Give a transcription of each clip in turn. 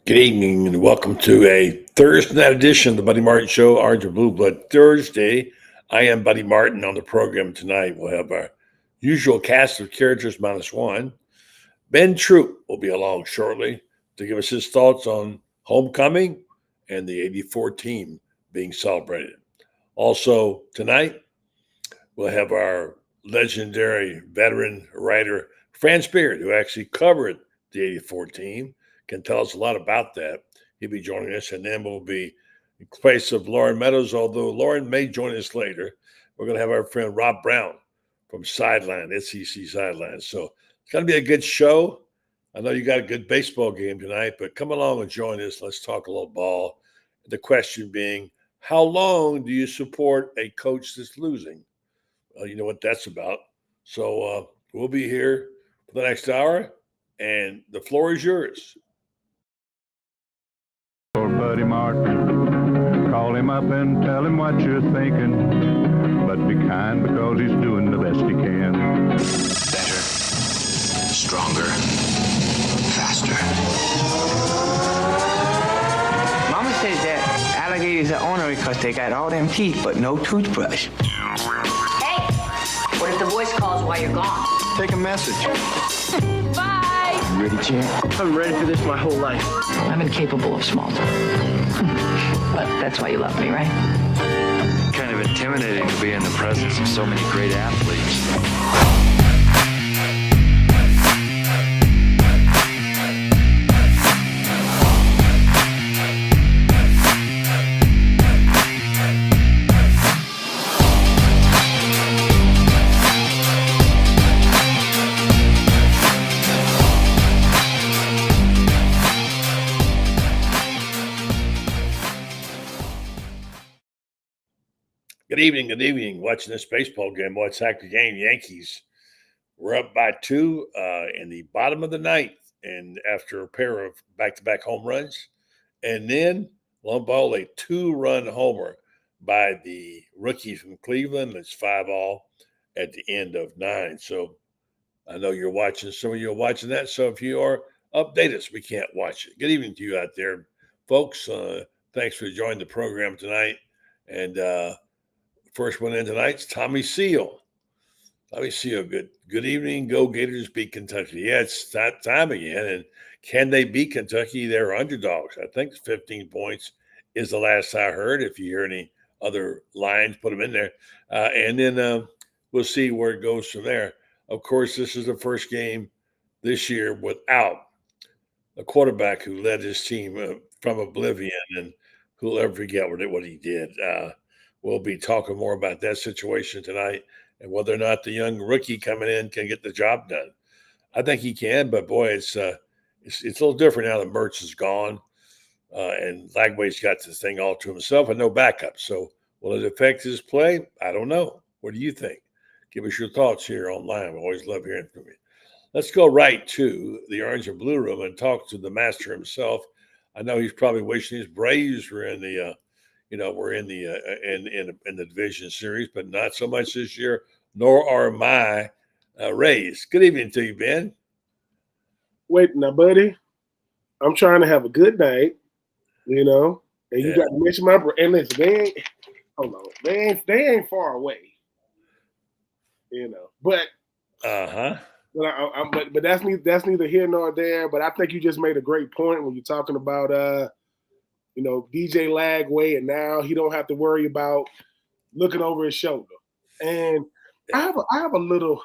Good evening and welcome to a Thursday night edition of the Buddy Martin Show, Orange and Blue Blood Thursday. I am Buddy Martin. On the program tonight, we'll have our usual cast of characters minus one. Ben Troupe will be along shortly to give us his thoughts on homecoming and the 84 team being celebrated. Also tonight, we'll have our legendary veteran writer, Franz, who actually covered the 84 team. Can tell us a lot about that. He'll be joining us, and then we'll be in place of Lauren Meadows, although Lauren may join us later. We're going to have our friend Rob Browne from Sideline, SEC Sideline. So it's going to be a good show. I know you got a good baseball game tonight, but come along and join us. Let's talk a little ball. The question being, how long do you support a coach that's losing? Well, you know what that's about. So we'll be here for the next hour, and the floor is yours. Buddy Martin, call him up and tell him what you're thinking, but be kind because he's doing the best he can. Better, stronger, faster. Mama says that alligators are ornery because they got all them teeth but no toothbrush. Hey, what if the voice calls while you're gone? Take a message. Bye. You ready, champ? I'm ready for this my whole life. I'm incapable of small talk. But that's why you love me, right? Kind of intimidating to be in the presence of so many great athletes. Good evening. Watching this baseball game. Boy, it's a game. Yankees were up by 2 in the bottom of the ninth, and after a pair of back-to-back home runs. And then, lo and behold, a 2-run homer by the rookie from Cleveland. It's 5-all at the end of 9. So I know you're watching. Some of you are watching that. So if you are, update us. We can't watch it. Good evening to you out there, folks. Thanks for joining the program tonight. And first one in tonight's Tommy Seal. Tommy Seal, good evening. Go Gators beat Kentucky. Yeah, it's that time again. And can they beat Kentucky? They're underdogs. I think 15 points is the last I heard. If you hear any other lines, put them in there. And then we'll see where it goes from there. Of course, this is the first game this year without a quarterback who led his team from oblivion, and who'll ever forget what he did. We'll be talking more about that situation tonight and whether or not the young rookie coming in can get the job done. I think he can, but boy, it's a little different now that Mertz is gone and Lagway's got the thing all to himself and no backup. So will it affect his play? I don't know. What do you think? Give us your thoughts here online. We always love hearing from you. Let's go right to the Orange and Blue Room and talk to the master himself. I know he's probably wishing his Braves were in the we're in the division series, but not so much this year, nor are my Rays. Good evening to you, Ben. Wait, now, buddy, I'm trying to have a good night, and you got to mention my and listen, they ain't far away, but but that's neither here nor there. But I think you just made a great point when you're talking about DJ Lagway, and now he don't have to worry about looking over his shoulder. And I have a little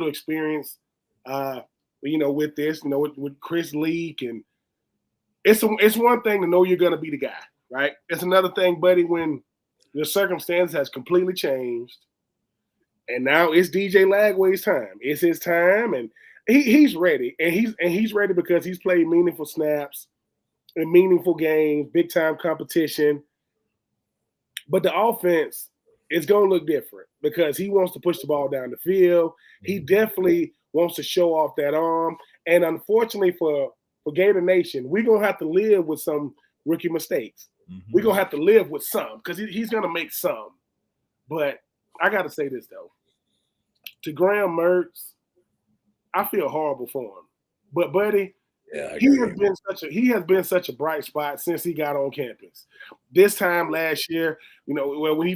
experience, with this, with Chris Leak, and it's one thing to know you're gonna be the guy, right? It's another thing, buddy, when your circumstance has completely changed, and now it's DJ Lagway's time. It's his time, and he's ready, and he's ready because he's played meaningful snaps in meaningful games, big-time competition. But the offense is going to look different because he wants to push the ball down the field. He definitely wants to show off that arm. And unfortunately for Gator Nation, we're going to have to live with some rookie mistakes. Mm-hmm. We're going to have to live with some because he's going to make some. But I got to say this, though. To Graham Mertz, I feel horrible for him. But, buddy, Yeah, I He has agree. been such a bright spot since he got on campus. This time last year, when he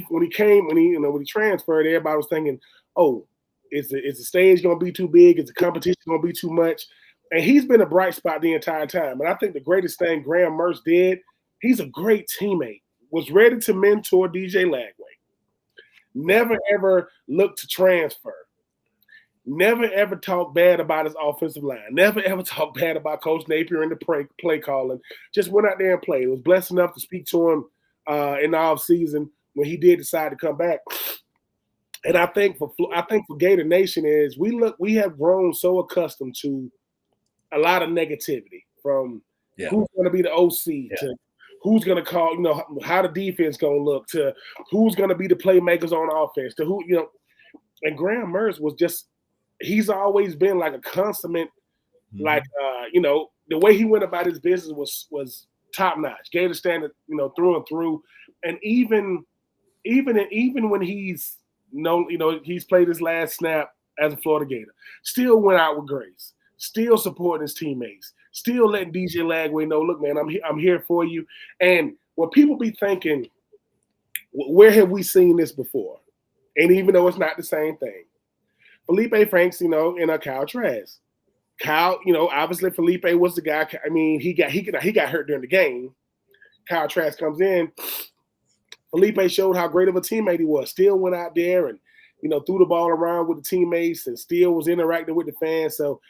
transferred, everybody was thinking, "Oh, is the stage going to be too big? Is the competition going to be too much?" And he's been a bright spot the entire time. And I think the greatest thing Graham Mertz did, he's a great teammate. Was ready to mentor DJ Lagway. Never ever looked to transfer. Never ever talk bad about his offensive line. Never ever talk bad about Coach Napier and the play calling. Just went out there and played. Was blessed enough to speak to him in the offseason when he did decide to come back. And I think for Gator Nation is we have grown so accustomed to a lot of negativity from who's going to be the OC to who's going to call, how the defense going to look to who's going to be the playmakers on offense to who, and Graham Mertz was just, he's always been like a consummate, like, the way he went about his business was top notch. Gator standard, through and through. And even when he's he's played his last snap as a Florida Gator, still went out with grace, still supporting his teammates, still letting DJ Lagway know, look, man, I'm here for you. And what people be thinking, where have we seen this before? And even though it's not the same thing, Felipe Franks, and Kyle Trask. Kyle, obviously Felipe was the guy. I mean, he got hurt during the game. Kyle Trask comes in. Felipe showed how great of a teammate he was. Still went out there and, threw the ball around with the teammates and still was interacting with the fans. So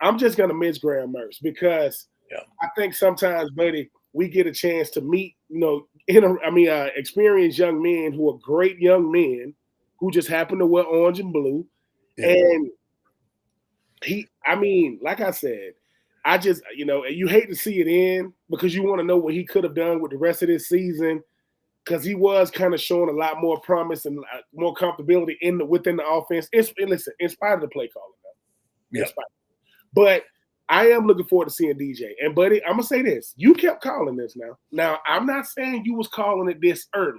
I'm just going to miss Graham Mertz because I think sometimes, buddy, we get a chance to meet, experienced young men who are great young men who just happen to wear orange and blue. Yeah. And like I said, I just, you hate to see it end because you want to know what he could have done with the rest of this season because he was kind of showing a lot more promise and more comfortability within the offense. In spite of the play calling. Yeah. But I am looking forward to seeing DJ. And, buddy, I'm going to say this. You kept calling this now. Now, I'm not saying you was calling it this early.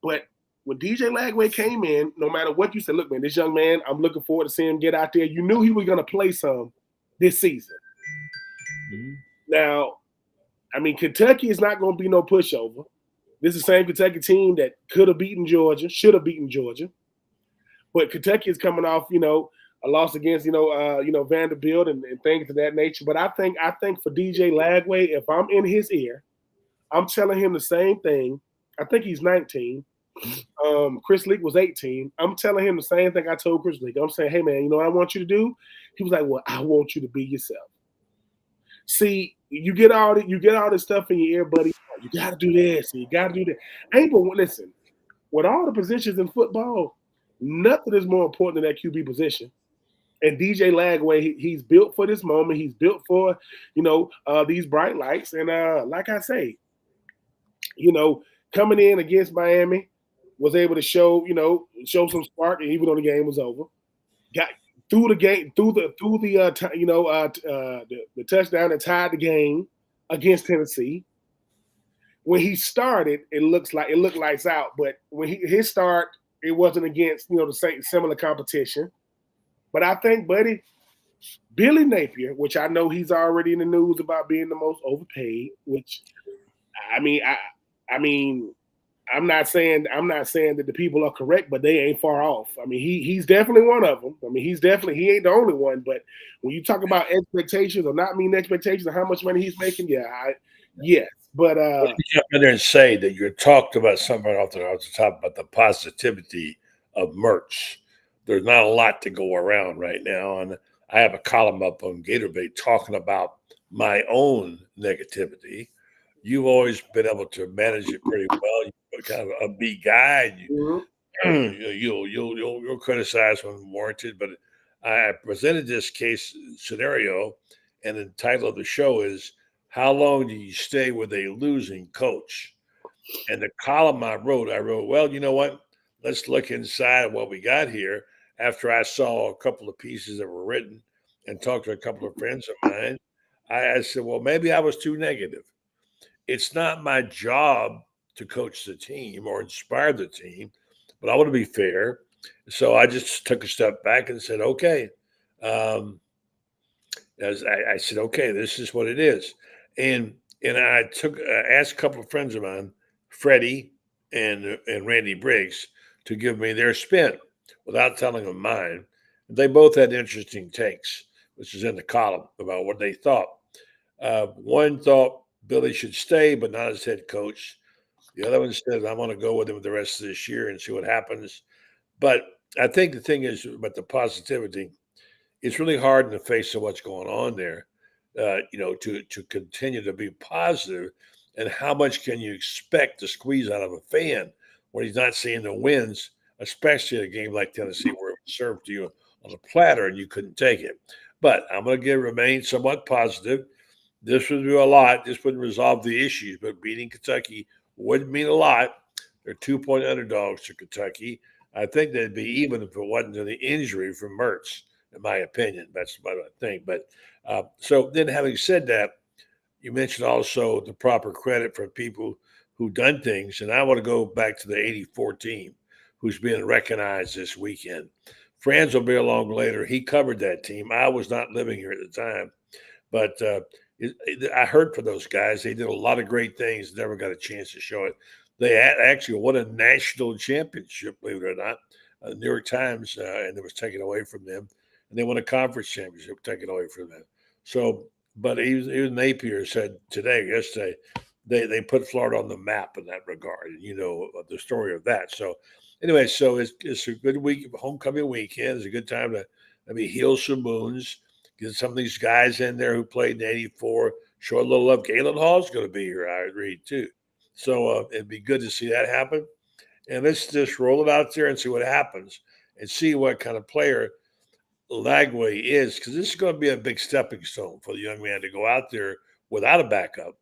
But when DJ Lagway came in, no matter what you said, look, man, this young man, I'm looking forward to seeing him get out there. You knew he was going to play some this season. Mm-hmm. Now, Kentucky is not going to be no pushover. This is the same Kentucky team that could have beaten Georgia, should have beaten Georgia. But Kentucky is coming off, a loss against, Vanderbilt and things of that nature. But I think for DJ Lagway, if I'm in his ear, I'm telling him the same thing. I think he's 19. Chris Leak was 18. I'm telling him the same thing I told Chris Leak. I'm saying, hey, man, you know what I want you to do? He was like, well, I want you to be yourself. See, you get all this stuff in your ear, buddy. You got to do this. You got to do that. Listen, with all the positions in football, nothing is more important than that QB position. And DJ Lagway, he's built for this moment. He's built for, these bright lights. And like I say, coming in against Miami, was able to show some spark, even though the game was over. Got through the game, through the touchdown that tied the game against Tennessee. When he started, it looked lights out. But when his start, it wasn't against the same similar competition. But I think, buddy, Billy Napier, which I know he's already in the news about being the most overpaid. Which, I'm not saying that the people are correct, but they ain't far off. He's definitely one of them. He ain't the only one. But when you talk about expectations or not meeting expectations of how much money he's making, yes. But let me jump in there and say that you talked about something off the top about the positivity of merch. There's not a lot to go around right now, and I have a column up on Gatorbait talking about my own negativity. You've always been able to manage it pretty well. You're kind of an upbeat guy. You'll criticize when warranted, but I presented this case scenario, and the title of the show is "How long do you stay with a losing coach?" And the column I wrote, well, you know what? Let's look inside what we got here. After I saw a couple of pieces that were written and talked to a couple of friends of mine, I said, well, maybe I was too negative. It's not my job to coach the team or inspire the team, but I want to be fair. So I just took a step back and said, okay, As I said, okay, this is what it is, and I asked a couple of friends of mine, Freddie and Randy Briggs, to give me their spin without telling them mine. They both had interesting takes, which is in the column about what they thought. One thought Billy should stay, but not as head coach. The other one said, I want to go with him the rest of this year and see what happens. But I think the thing is about the positivity, it's really hard in the face of what's going on there, to continue to be positive. And how much can you expect to squeeze out of a fan when he's not seeing the wins, especially in a game like Tennessee where it was served to you on a platter and you couldn't take it. But I'm going to remain somewhat positive. This would do a lot. This wouldn't resolve the issues, but beating Kentucky would mean a lot. They're 2-point underdogs to Kentucky. I think they'd be even if it wasn't to the injury from Mertz, in my opinion. That's what I think. But so then having said that, you mentioned also the proper credit for people who done things. And I want to go back to the 84 team who's being recognized this weekend. Franz will be along later. He covered that team. I was not living here at the time. But I heard from those guys. They did a lot of great things. Never got a chance to show it. They actually won a national championship, believe it or not. New York Times, and it was taken away from them. And they won a conference championship, taken away from them. So, but even Napier said yesterday, they put Florida on the map in that regard. And you know the story of that. So, anyway, so it's a good week, homecoming weekend. It's a good time to maybe heal some wounds. Get some of these guys in there who played in '84. Show a little love. Galen Hall's going to be here, I read, too. So it'd be good to see that happen. And let's just roll it out there and see what happens and see what kind of player Lagway is, because this is going to be a big stepping stone for the young man to go out there without a backup.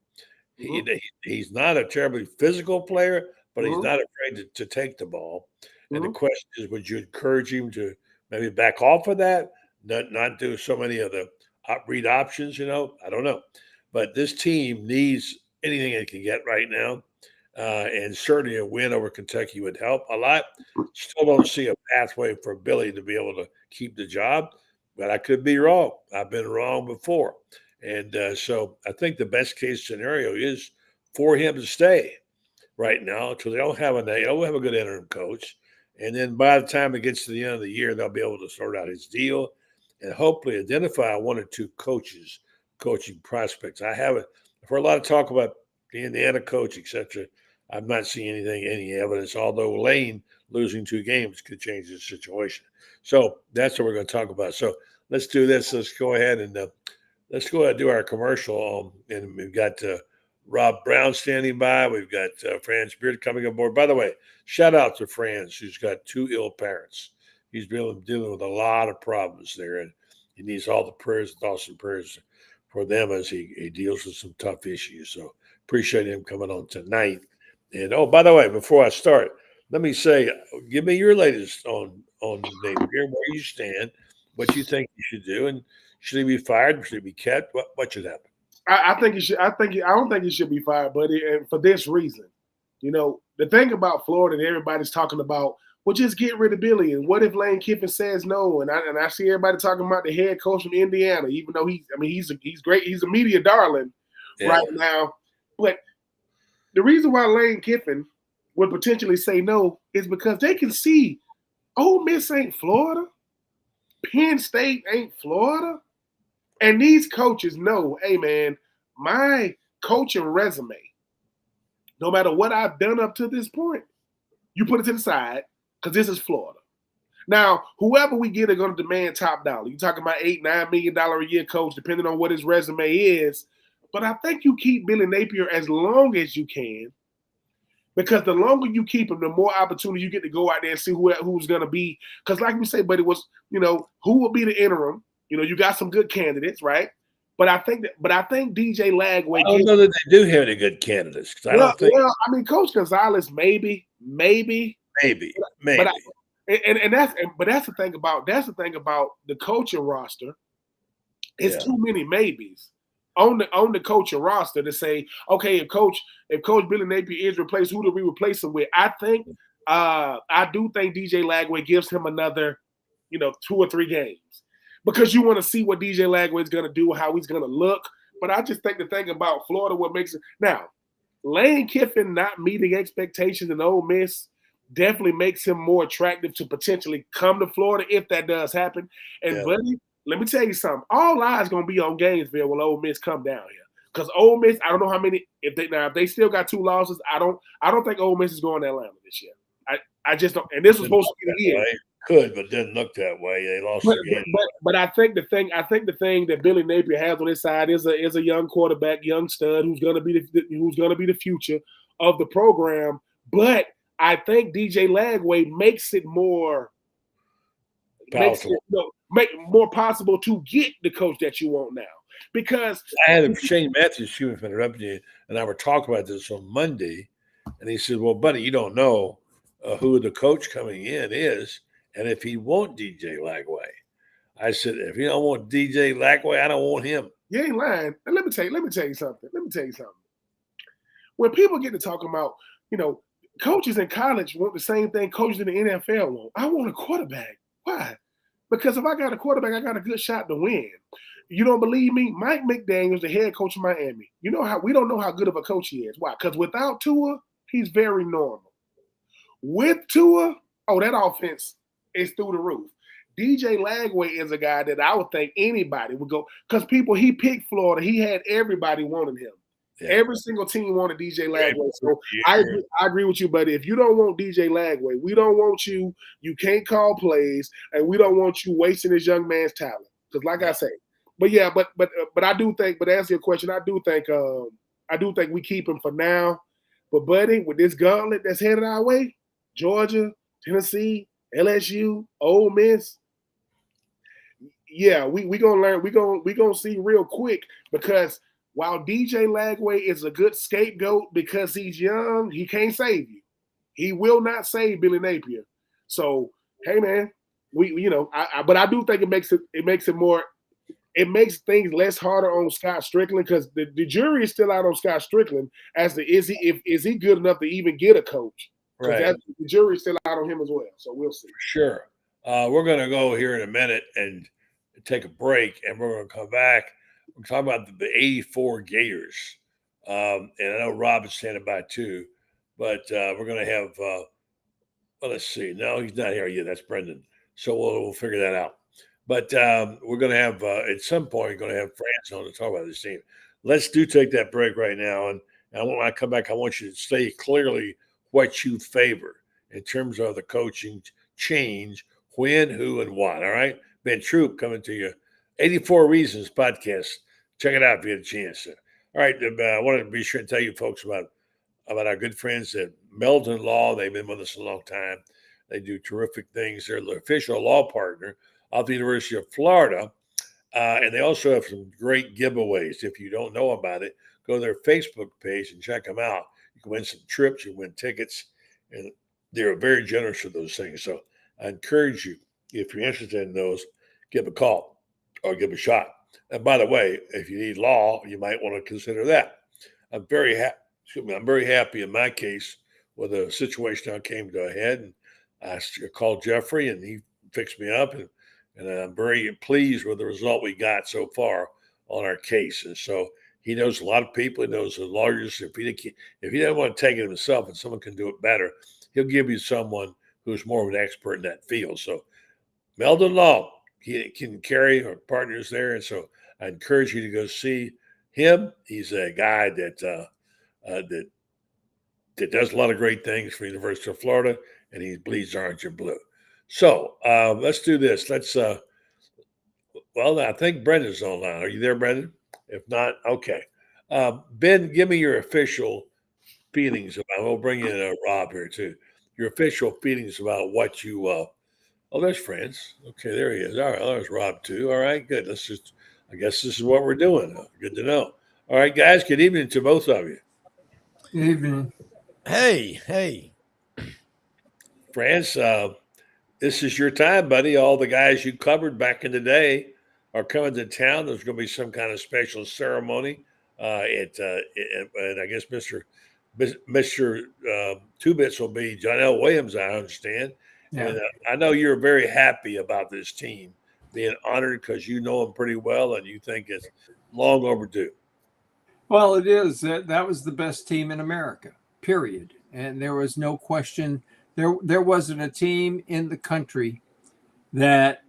Mm-hmm. He's not a terribly physical player, but he's not afraid to take the ball. And the question is, would you encourage him to maybe back off of that? Not do so many of the read options, I don't know. But this team needs anything it can get right now. And certainly a win over Kentucky would help a lot. Still don't see a pathway for Billy to be able to keep the job, but I could be wrong. I've been wrong before. And so I think the best case scenario is for him to stay right now until they don't have a good interim coach. And then by the time it gets to the end of the year, they'll be able to sort out his deal and hopefully identify one or two coaching prospects. I haven't heard a lot of talk about the Indiana coach, etc. I'm not seeing any evidence, although Lane losing 2 games could change the situation. So that's what we're going to talk about. So let's do this. Let's go ahead and do our commercial. And we've got Rob Browne standing by. We've got Franz Beard coming aboard. By the way, shout out to Franz, who's got 2 ill parents. He's been dealing with a lot of problems there, and he needs all the prayers, thoughts, and prayers for them as he deals with some tough issues. So appreciate him coming on tonight. And by the way, before I start, let me say, give me your latest on Napier, where you stand, what you think he should do, and should he be fired? Should he be kept? What should happen? I think he should. I don't think he should be fired, buddy, and for this reason. The thing about Florida that everybody's talking about, well, just get rid of Billy. And what if Lane Kiffin says no? And I see everybody talking about the head coach from Indiana, even though he's great. He's a media darling right now. But the reason why Lane Kiffin would potentially say no is because they can see Ole Miss ain't Florida. Penn State ain't Florida. And these coaches know, hey, man, my coaching resume, no matter what I've done up to this point, you put it to the side because this is Florida. Now, whoever we get are going to demand top dollar. You're talking about $8-9 million a year coach, depending on what his resume is. But I think you keep Billy Napier as long as you can, because the longer you keep him, the more opportunity you get to go out there and see who's going to be. Because like we say, but it was, who will be the interim? You got some good candidates, right? But I think DJ Lagway. I don't know that they do have any good candidates. Coach Gonzalez, maybe. But that's the thing about the coaching roster. It's too many maybes on the coaching roster to say, okay, if Coach Billy Napier is replaced, who do we replace him with? I do think DJ Lagway gives him another, 2 or 3 games. because you want to see what DJ Lagway is going to do, how he's going to look. But I just think the thing about Florida, what makes it now, Lane Kiffin not meeting expectations in Ole Miss definitely makes him more attractive to potentially come to Florida if that does happen. And buddy, let me tell you something. All eyes going to be on Gainesville when Ole Miss come down here. Because Ole Miss, I don't know how many. If they still got 2 losses, I don't think Ole Miss is going to Atlanta this year. I just don't. And this was supposed to be the year. Could, but didn't look that way. They lost the game. But I think the thing that Billy Napier has on his side is a young quarterback, young stud who's going to be the future of the program. But I think DJ Lagway makes it more more possible to get the coach that you want now. Because I had Shane Matthews, excuse me for interrupting you, and I were talking about this on Monday, and he said, "Well, buddy, you don't know who the coach coming in is, and if he won't DJ Lagway." I said, "If you don't want DJ Lagway, I don't want him." You ain't lying. And let me tell you something. When people get to talking about, coaches in college want the same thing coaches in the NFL want. I want a quarterback. Why? Because if I got a quarterback, I got a good shot to win. You don't believe me? Mike McDaniel's the head coach of Miami. You know how we don't know how good of a coach he is. Why? Because without Tua, he's very normal. With Tua, that offense is through the roof. DJ Lagway is a guy that I would think anybody would go, because he picked Florida. He had everybody wanting him. Yeah. Every single team wanted DJ Lagway. So I agree with you, buddy. If you don't want DJ Lagway, we don't want you. You can't call plays, and we don't want you wasting this young man's talent. Because, like I say, but I do think. But to answer your question, I do think we keep him for now. But buddy, with this gauntlet that's headed our way, Georgia, Tennessee, LSU, Ole Miss. Yeah, we gonna learn. We gonna see real quick, because while DJ Lagway is a good scapegoat because he's young, he can't save you. He will not save Billy Napier. So hey, man, but I do think it makes things less harder on Scott Strickland, because the jury is still out on Scott Strickland as to is he good enough to even get a coach? Right. The jury's still out on him as well. So we'll see. Sure. We're going to go here in a minute and take a break, and we're going to come back. We're talking about the 84 Gators. And I know Rob is standing by too, but we're going to have, let's see. No, he's not here yet. That's Brendan. So we'll figure that out. But we're going to have, at some point, we're going to have Franz on to talk about this team. Let's take that break right now. And when I come back, I want you to say clearly what you favor in terms of the coaching change, when, who, and what. All right? Ben Troupe coming to you. 84 Reasons podcast. Check it out if you get a chance. All right. I wanted to be sure to tell you folks about our good friends at Meldon Law. They've been with us a long time. They do terrific things. They're the official law partner of the University of Florida. And they also have some great giveaways. If you don't know about it, go to their Facebook page and check them out. You can win some trips, you win tickets, and they're very generous with those things. So I encourage you, if you're interested in those, give a call or give a shot. And by the way, if you need law, you might want to consider that. I'm very happy in my case with the situation I came to a head, and I called Jeffrey, and he fixed me up, and I'm very pleased with the result we got so far on our case. And so he knows a lot of people. He knows the lawyers. If he doesn't want to take it himself and someone can do it better, he'll give you someone who's more of an expert in that field. So Meldon Law, he can carry our partners there. And so I encourage you to go see him. He's a guy that does a lot of great things for the University of Florida, and he bleeds orange and blue. So let's do this. I think Brendan's online. Are you there, Brendan? If not, okay. Ben, give me your official feelings about, we'll bring in Rob here too. Your official feelings about what you, there's Franz. Okay, there he is. All right, there's Rob too. All right, good. I guess this is what we're doing. Good to know. All right, guys, good evening to both of you. Good evening. Hey. Franz, this is your time, buddy. All the guys you covered back in the day are coming to town. There's going to be some kind of special ceremony. And I guess Mr. Two Bits will be John L. Williams, I understand. Yeah. And I know you're very happy about this team being honored because you know him pretty well and you think it's long overdue. Well, it is. That was the best team in America, period. And there was no question. There wasn't a team in the country that,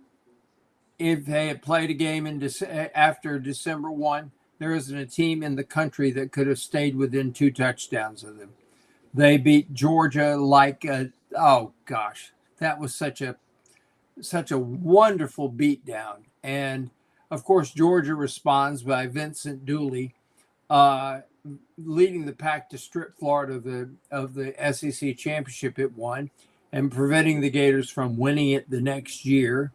if they had played a game after December 1, there isn't a team in the country that could have stayed within 2 touchdowns of them. They beat Georgia like oh gosh, that was such a wonderful beatdown. And of course, Georgia responds by Vincent Dooley leading the pack to strip Florida of the SEC championship it won, and preventing the Gators from winning it the next year.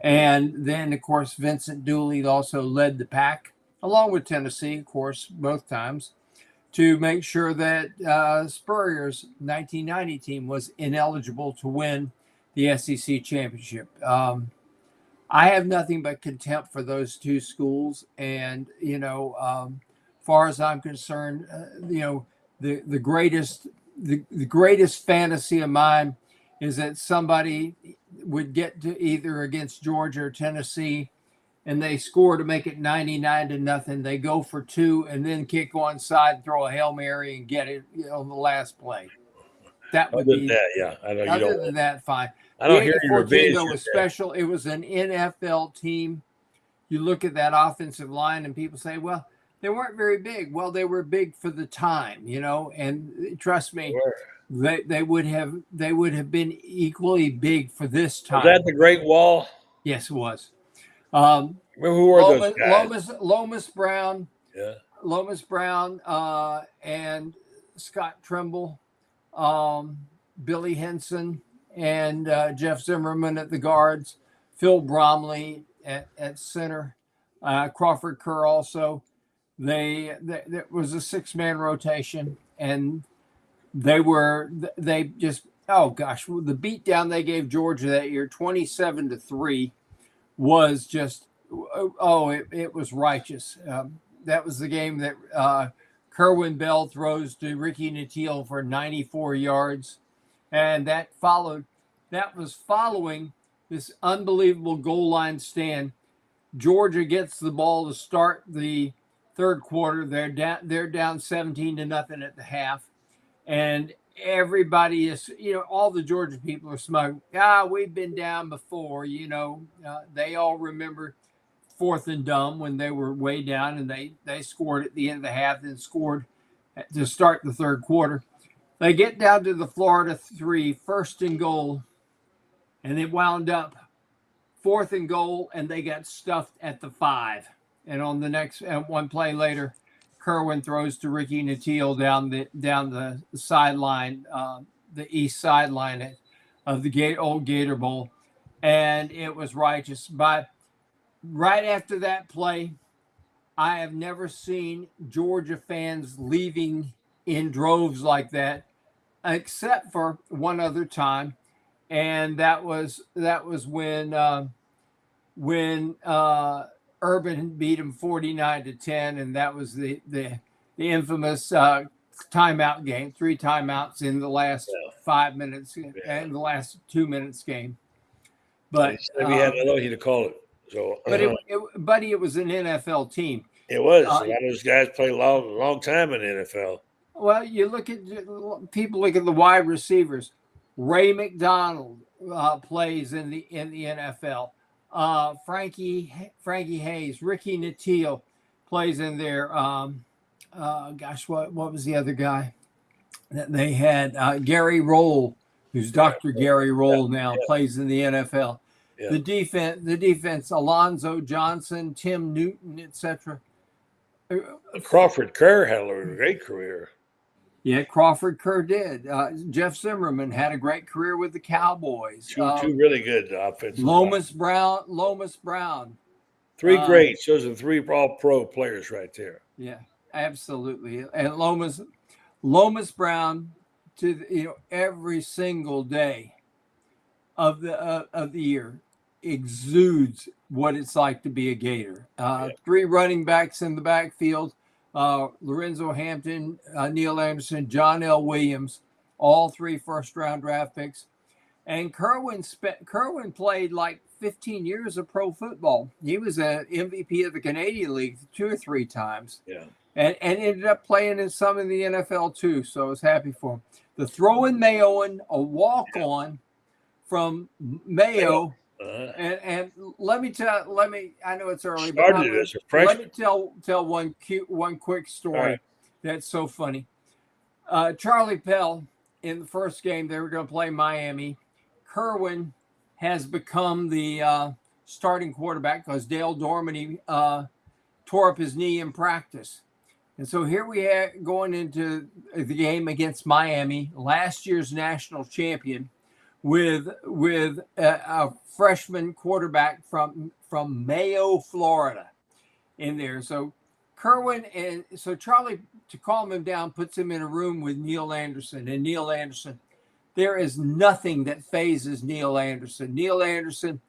And then, of course, Vincent Dooley also led the pack, along with Tennessee, of course, both times, to make sure that Spurrier's 1990 team was ineligible to win the SEC championship. I have nothing but contempt for those 2 schools. And, far as I'm concerned, the greatest fantasy of mine is that somebody would get to either against Georgia or Tennessee, and they score to make it 99-0. They go for 2 and then kick one side, throw a Hail Mary, and get it on the last play. That would be that, yeah. I know you other don't. than that, fine. I don't hear The your 84 team, revenge. though, was special. It was an NFL team. You look at that offensive line, and people say, "Well, they weren't very big." Well, they were big for the time, And trust me, they would have been equally big for this time. Was that the Great Wall? Yes, it was. Who were those guys? Lomas Browne. Yeah. Lomas Browne and Scott Trimble, Billy Henson, and Jeff Zimmerman at the guards, Phil Bromley at center, Crawford Kerr also. There was a 6-man rotation, and they just, oh gosh, the beatdown they gave Georgia that year, 27-3, was just, it was righteous. That was the game that Kerwin Bell throws to Ricky Nattiel for 94 yards. And that was following this unbelievable goal line stand. Georgia gets the ball to start the third quarter. They're down 17-0 at the half. And everybody is, all the Georgia people are smug. We've been down before, they all remember 4th and dumb when they were way down, and they scored at the end of the half, then scored to start the third quarter. They get down to the Florida 3, 1st and goal, and it wound up 4th and goal, and they got stuffed at the 5. And on the next one play later, Kerwin throws to Ricky Nattiel down the sideline, the east sideline of the old Gator Bowl, and it was righteous. But right after that play, I have never seen Georgia fans leaving in droves like that, except for one other time, and that was when Urban beat him 49-10, and that was the infamous timeout game, 3 timeouts in the last 5 minutes and the last 2 minutes game. But we had you to call it. So, but it was an NFL team. It was. A lot of those guys played a long time in the NFL. Well, you look at the wide receivers. Ray McDonald plays in the NFL. Frankie Hayes, Ricky Nattiel plays in there. What was the other guy that they had? Gary Roll, who's Dr. Gary Roll now, plays in the NFL. Yeah. The defense, Alonzo Johnson, Tim Newton, etc. Crawford Kerr had a great career. Yeah, Crawford Kerr did. Jeff Zimmerman had a great career with the Cowboys. Two really good offensive. Lomas Browne. 3 greats. Those are 3 all-pro players right there. Yeah, absolutely. And Lomas Browne, to every single day of the year, exudes what it's like to be a Gator. 3 running backs in the backfield. Lorenzo Hampton, Neil Anderson, John L. Williams, all 3 first-round draft picks. And Kerwin played like 15 years of pro football. He was an MVP of the Canadian League 2 or 3 times. Yeah. And ended up playing in some in the NFL too. So I was happy for him. The throw-in Mayoan, a walk-on from Mayo. And let me, I know it's early, but let me tell one quick story that's so funny. Charlie Pell, in the first game, they were going to play Miami. Kerwin has become the starting quarterback because Dale Dormany tore up his knee in practice. And so here we are going into the game against Miami, last year's national champion, with a freshman quarterback from Mayo, Florida, in there. So Kerwin and so Charlie, to calm him down, puts him in a room with Neil Anderson. And Neil Anderson, there is nothing that phases Neil Anderson. Neil Anderson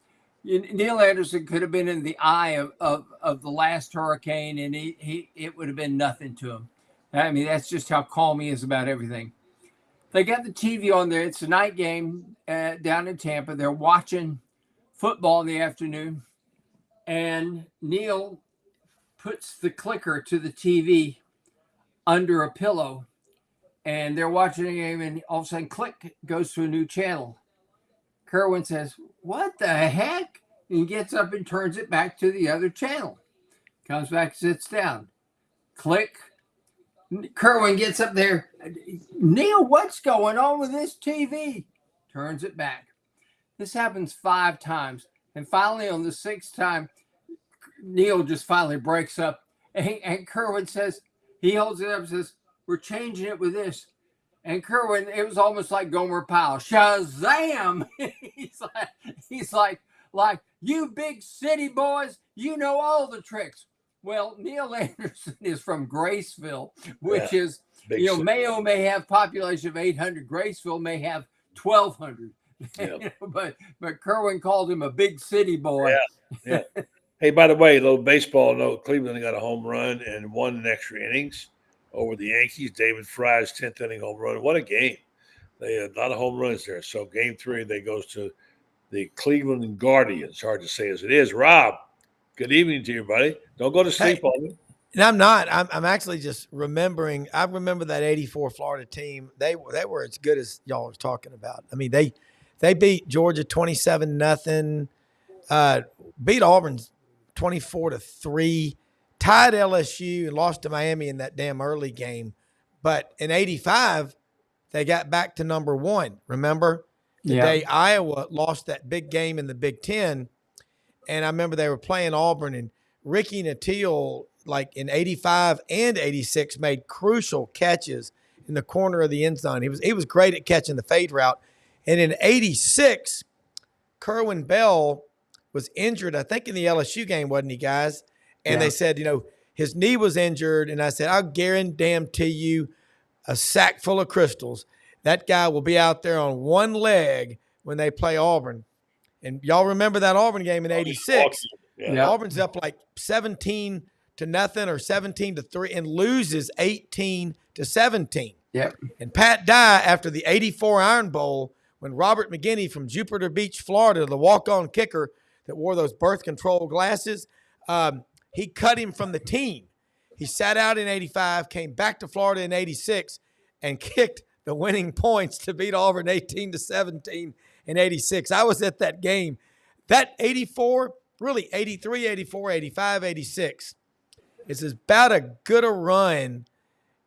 could have been in the eye of the last hurricane, and it would have been nothing to him. I mean, that's just how calm he is about everything. They got the TV on there. It's a night game down in Tampa. They're watching football in the afternoon, and Neil puts the clicker to the TV under a pillow, and they're watching the game, and all of a sudden, click, goes to a new channel. Kerwin says, "What the heck?" And he gets up and turns it back to the other channel. Comes back, sits down. Click. Kerwin gets up there. "Neil, what's going on with this TV?" Turns it back. This happens 5 times. And finally, on the 6th time, Neil just finally breaks up. And Kerwin says, he holds it up and says, "We're changing it with this." And Kerwin, it was almost like Gomer Pyle. Shazam! he's like, "You big city boys, you know all the tricks." Well, Neil Anderson is from Graceville, which is, Mayo may have population of 800. Graceville may have 1,200. Yep. But Kerwin called him a big city boy. Yeah. Hey, by the way, a little baseball note: Cleveland got a home run and won in extra innings over the Yankees. David Fry's 10th inning home run. What a game. They had a lot of home runs there. So game 3, they goes to the Cleveland Guardians. Hard to say as it is. Rob, good evening to you, buddy. Don't go to sleep on me. And I'm not. I'm actually just remembering. I remember that '84 Florida team. They were as good as y'all were talking about. I mean, they beat Georgia 27-0, beat Auburn 24-3, tied LSU and lost to Miami in that damn early game. But in '85, they got back to number 1. Remember the day Iowa lost that big game in the Big Ten, and I remember they were playing Auburn, and Ricky Nattiel, like in '85 and '86, made crucial catches in the corner of the end zone. He was great at catching the fade route. And in '86, Kerwin Bell was injured, I think in the LSU game, wasn't he, guys? And they said, his knee was injured. And I said, "I'll guarantee you a sack full of crystals. That guy will be out there on one leg when they play Auburn." And y'all remember that Auburn game in '86? Yeah. Auburn's up like 17-0 or 17-3 and loses 18-17. Yep. And Pat Dye, after the '84 Iron Bowl, when Robert McGinney from Jupiter Beach, Florida, the walk-on kicker that wore those birth control glasses, he cut him from the team. He sat out in '85, came back to Florida in '86, and kicked the winning points to beat Auburn 18-17 in '86. I was at that game. That '84, really '83, '84, '85, '86 is about as good a run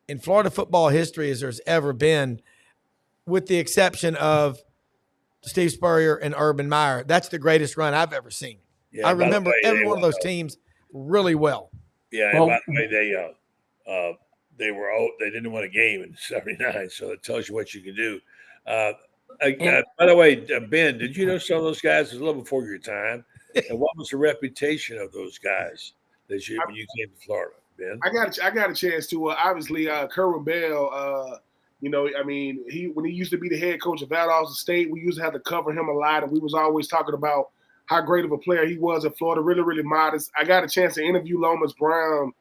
in Florida football history as there's ever been, with the exception of Steve Spurrier and Urban Meyer. That's the greatest run I've ever seen. Yeah, I remember every one of those teams really well. Yeah, and by the way, they didn't win a game in '79, so it tells you what you can do. By the way, Ben, did you know some of those guys? It was a little before your time. And what was the reputation of those guys when you came to Florida, Ben? I got a chance to obviously Kerwin Bell. When he used to be the head coach of Valdosta State, we used to have to cover him a lot, and we was always talking about how great of a player he was at Florida. Really, really modest. I got a chance to interview Lomas Browne,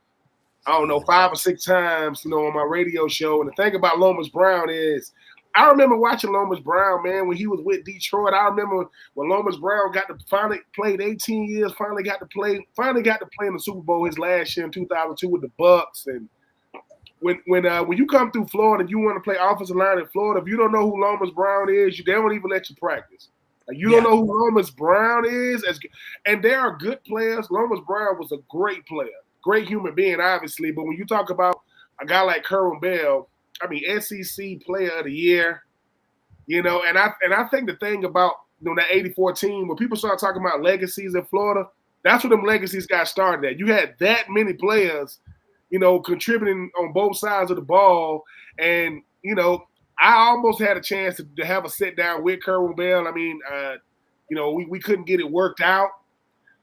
5 or 6 times, on my radio show. And the thing about Lomas Browne is, I remember watching Lomas Browne, man, when he was with Detroit. I remember when Lomas Browne got to finally played 18 years, finally got to play in the Super Bowl his last year in 2002 with the Bucks. And when you come through Florida and you want to play offensive line in Florida, if you don't know who Lomas Browne is, they won't even let you practice. Like, you don't know who Lomas Browne is, and there are good players. Lomas Browne was a great player, great human being, obviously. But when you talk about a guy like Kerwin Bell, I mean, SEC Player of the Year, and I think the thing about that '84 team, when people start talking about legacies in Florida, that's where them legacies got started at. You had that many players, contributing on both sides of the ball, and I almost had a chance to have a sit down with Kerwin Bell. I mean, we couldn't get it worked out.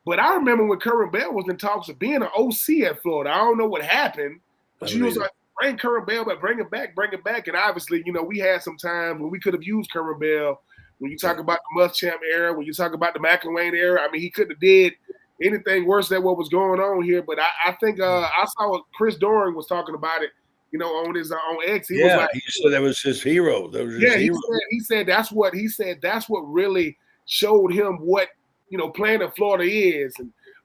But I remember when Kerwin Bell was in talks of being an OC at Florida. I don't know what happened, but she was like, bring Kerwin Bell back, bring it back. And obviously, we had some time when we could have used Kerwin Bell. When you talk about the Muschamp era, when you talk about the McElwain era, I mean, he couldn't have did anything worse than what was going on here. But I think I saw Chris Doering was talking about it, on his on X. He was like, he said that was his hero. He said that's what really showed him what playing in Florida is.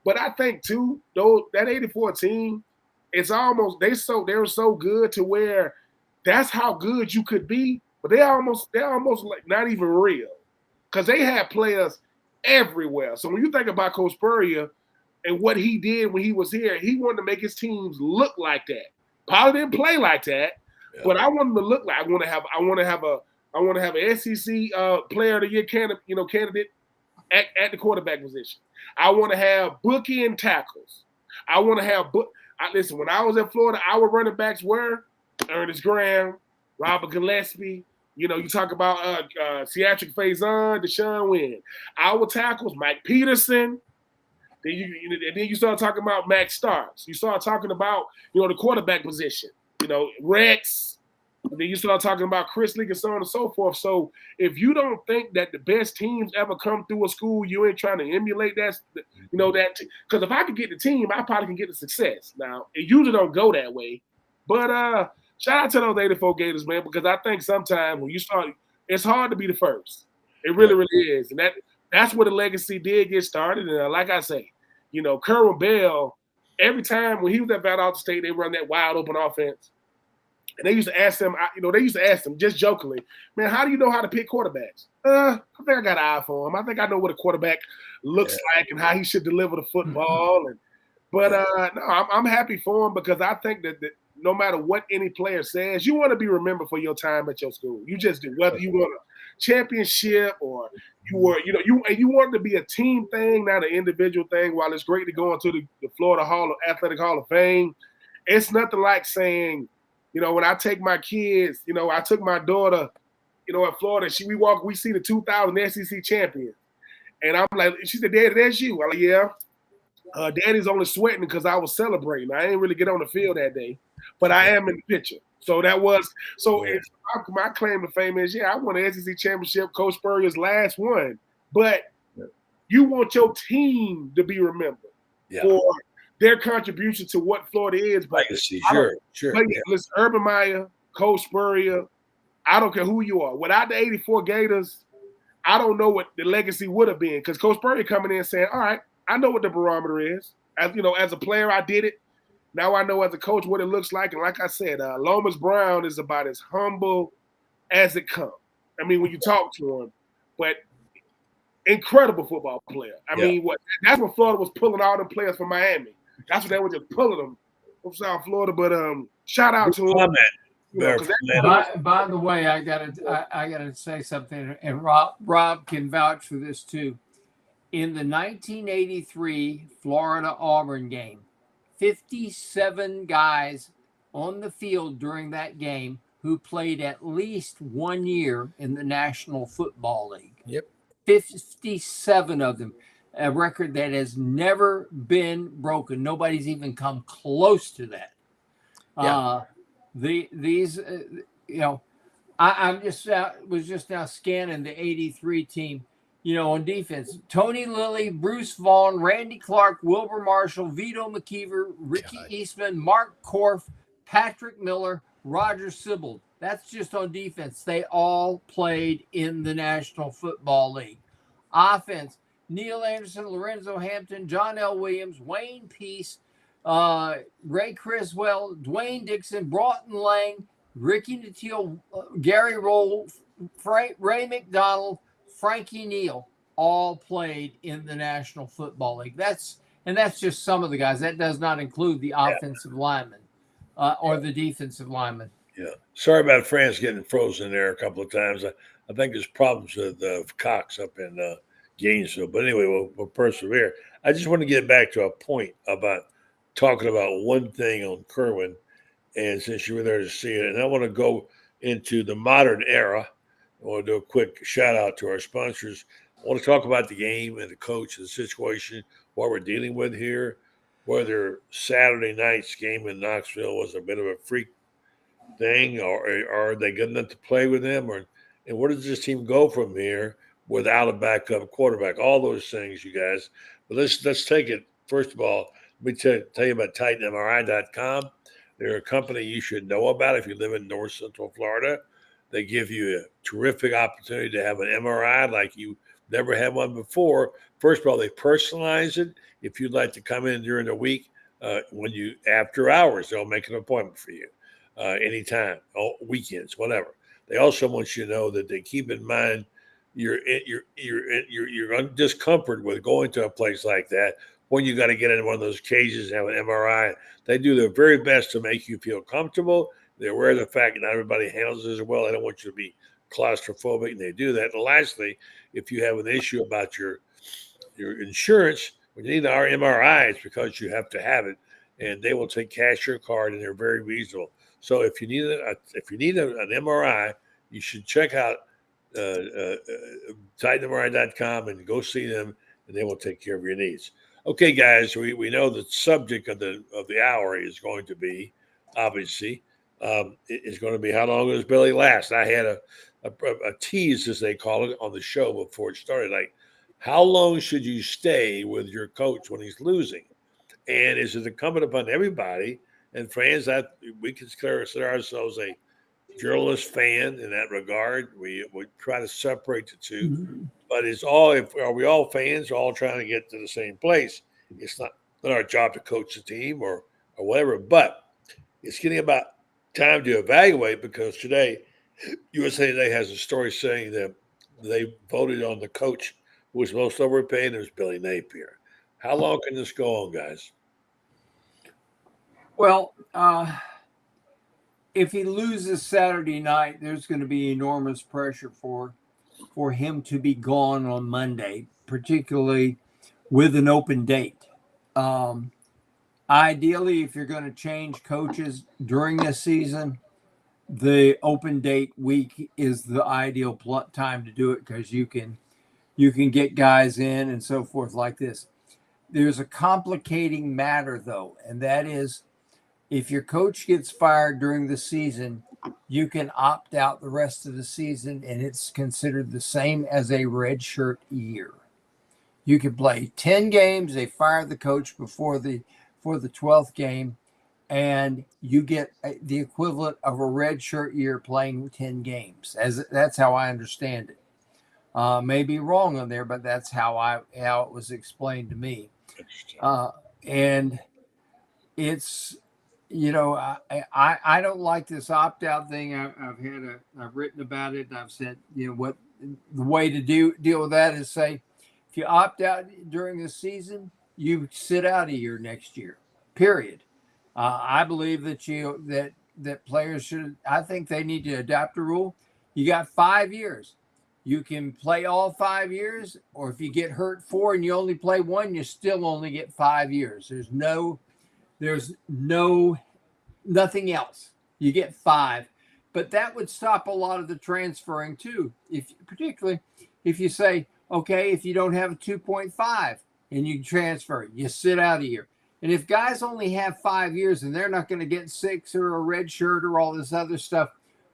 But I think too, that '84 team, it's almost they're so good to where that's how good you could be, but they're almost like not even real, because they had players everywhere. So when you think about Coach Spurrier and what he did when he was here, he wanted to make his teams look like that. Probably didn't play like that, but I want them to look like. I want to have an SEC Player of the Year candidate at the quarterback position. I want to have bookend tackles. I want to have listen. When I was at Florida, our running backs were Ernest Graham, Robert Gillespie. You talk about Theatric Faison, Deshaun Wynn. Our tackles, Mike Peterson. Then you start talking about Max Starks. You start talking about the quarterback position. Rex. And then you start talking about Chris Leak and so on and so forth. So if you don't think that the best teams ever come through a school, you ain't trying to emulate that. That because if I could get the team, I probably can get the success. Now it usually don't go that way, but shout out to those '84 Gators, man, because I think sometimes when you start, it's hard to be the first. It really, really is, and that's where the legacy did get started. And like I say, Kerwin Bell, every time when he was at Valdosta State, they run that wide open offense. And they used to ask them, just jokingly, man, how do you know how to pick quarterbacks? I think I got an eye for him. I think I know what a quarterback looks like and how he should deliver the football. But I'm happy for him, because I think that no matter what any player says, you want to be remembered for your time at your school. You just do, whether you want a championship or you want it to be a team thing, not an individual thing. While it's great to go into the Florida Athletic Hall of Fame, it's nothing like saying, when I take my kids, I took my daughter, at Florida, we see the 2000 SEC champion. And I'm like, she said, Daddy, that's you. I'm like, yeah. Daddy's only sweating because I was celebrating. I didn't really get on the field that day, but I am in the picture. So my claim to fame is, I won the SEC championship, Coach Spurrier's last one. But you want your team to be remembered for their contribution to what Florida is. But legacy, sure. But listen, Urban Meyer, Coach Spurrier, I don't care who you are. Without the '84 Gators, I don't know what the legacy would have been, because Coach Spurrier coming in saying, all right, I know what the barometer is. As a player, I did it. Now I know as a coach what it looks like. And like I said, Lomas Browne is about as humble as it comes. I mean, when you talk to him, but incredible football player. I mean, that's when Florida was pulling all the players from Miami. That's what they were just pulling them from South Florida. But shout out to him. By the way, I gotta say something, and Rob can vouch for this too. In the 1983 Florida-Auburn game, 57 guys on the field during that game who played at least 1 year in the National Football League. Yep. 57 of them. A record that has never been broken. Nobody's even come close to that. Yeah. I was just now scanning the '83 team. On defense, Tony Lilly, Bruce Vaughn, Randy Clark, Wilbur Marshall, Vito McKeever, Ricky Eastman, Mark Korf, Patrick Miller, Roger Sibbald. That's just on defense. They all played in the National Football League. Offense, Neil Anderson, Lorenzo Hampton, John L. Williams, Wayne Peace, Ray Criswell, Dwayne Dixon, Broughton Lang, Ricky Natil, Gary Roll, Ray McDonald, Frankie Neal all played in the National Football League. That's just some of the guys. That does not include the offensive linemen or the defensive linemen. Yeah. Sorry about Franz getting frozen there a couple of times. I think there's problems with Cox up in Gainesville. But anyway, we'll persevere. I just want to get back to a point about talking about one thing on Kerwin. And since you were there to see it, and I want to go into the modern era. I want to do a quick shout out to our sponsors. I want to talk about the game and the coach and the situation, what we're dealing with here, whether Saturday night's game in Knoxville was a bit of a freak thing, or are they good enough to play with them, and where does this team go from here without a backup quarterback? All those things, you guys. But let's take it. First of all, let me tell you about TitanMRI.com. They're a company you should know about if you live in North Central Florida. They give you a terrific opportunity to have an MRI like you never had one before. First of all, they personalize it. If you'd like to come in during the week, after hours, they'll make an appointment for you. Anytime, weekends, whatever. They also want you to know that they keep in mind your discomfort with going to a place like that when you got to get in one of those cages and have an MRI. They do their very best to make you feel comfortable. They're aware of the fact that not everybody handles it as well. They don't want you to be claustrophobic, and they do that. And lastly, if you have an issue about your insurance, when you need our MRI, it's because you have to have it, and they will take cash your card, and they're very reasonable. So if you need an MRI, you should check out TitanMRI.com and go see them, and they will take care of your needs. Okay, guys, we know the subject of the hour is going to be, obviously, it's going to be how long does Billy last? I had a tease, as they call it, on the show before it started. Like, how long should you stay with your coach when he's losing? And is it incumbent upon everybody? And Franz, we consider ourselves a journalist fan in that regard. We try to separate the two, but are we all fans? All trying to get to the same place. It's not our job to coach the team or whatever, but it's getting about time to evaluate, because today, USA Today has a story saying that they voted on the coach who was most overpaid, and it was Billy Napier. How long can this go on, guys? Well, if he loses Saturday night, there's going to be enormous pressure for him to be gone on Monday, particularly with an open date. Ideally, if you're going to change coaches during this season, the open date week is the ideal time to do it, because you can get guys in and so forth like this. There's a complicating matter, though, and that is, if your coach gets fired during the season, you can opt out the rest of the season, and it's considered the same as a redshirt year. You can play 10 games. They fire the coach before the 12th game, and you get the equivalent of a redshirt year playing 10 games. That's how I understand it. May be wrong on there, but that's how it was explained to me. And it's, I don't like this opt-out thing. I've written about it, and I've said, what the way to deal with that is say, if you opt out during the season, you sit out a year next year, period. I believe that that players should, I think they need to adopt a rule. You got 5 years. You can play all 5 years, or if you get hurt 4 and you only play 1, you still only get 5 years. There's nothing else. You get 5. But that would stop a lot of the transferring too. Particularly if you say, okay, if you don't have a 2.5 and you transfer, you sit out a year. And if guys only have 5 years and they're not going to get 6 or a red shirt or all this other stuff,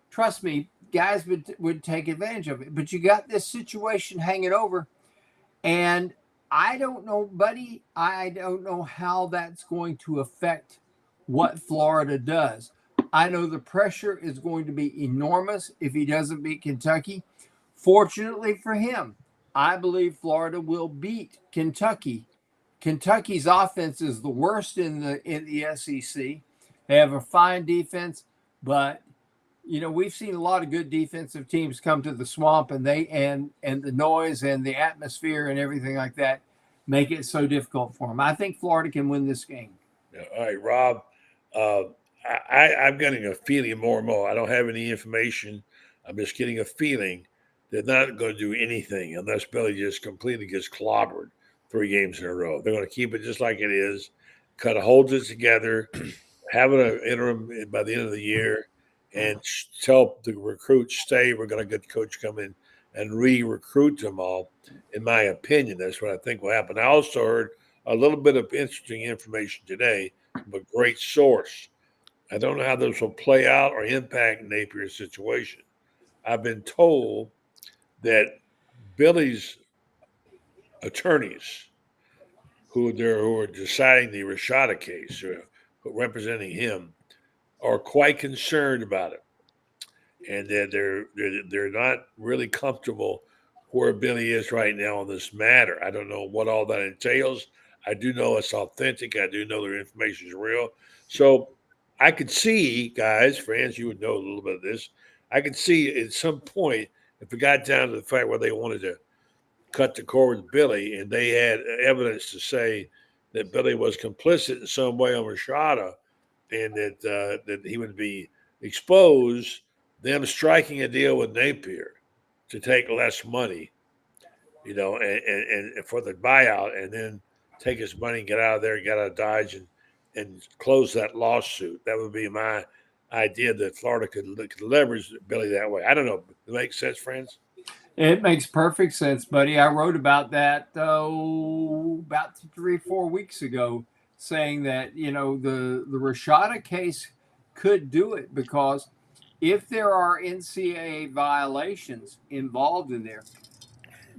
trust me, guys would take advantage of it. But you got this situation hanging over, and I don't know, buddy. I don't know how that's going to affect what Florida does. I know the pressure is going to be enormous if he doesn't beat Kentucky. Fortunately for him, I believe Florida will beat Kentucky. Kentucky's offense is the worst in the SEC. They have a fine defense, but we've seen a lot of good defensive teams come to the Swamp, and the noise and the atmosphere and everything like that make it so difficult for them. I think Florida can win this game. Yeah. All right, Rob. I'm getting a feeling more and more. I don't have any information. I'm just getting a feeling they're not going to do anything unless Billy just completely gets clobbered 3 games in a row. They're going to keep it just like it is, hold it together, have an interim by the end of the year, and tell the recruits, stay. We're going to get the coach come in and re-recruit them all. In my opinion, that's what I think will happen. I also heard a little bit of interesting information today from a great source. I don't know how this will play out or impact Napier's situation. I've been told that Billy's attorneys, who are deciding the Rashada case, or representing him, are quite concerned about it, and that they're not really comfortable where Billy is right now on this matter. I don't know what all that entails. I do know it's authentic. I do know their information is real. So I could see, guys, Franz, you would know a little bit of this. I could see at some point, if it got down to the fact where they wanted to cut the cord with Billy, and they had evidence to say that Billy was complicit in some way on Rashada, and that he would be exposed, them striking a deal with Napier to take less money, and for the buyout, and then take his money and get out of there, get out of Dodge, and close that lawsuit. That would be my idea, that Florida could leverage Billy that way. I don't know. Does it make sense, friends? It makes perfect sense, buddy. I wrote about that about 3-4 weeks ago, saying that the Rashada case could do it, because if there are NCAA violations involved in there,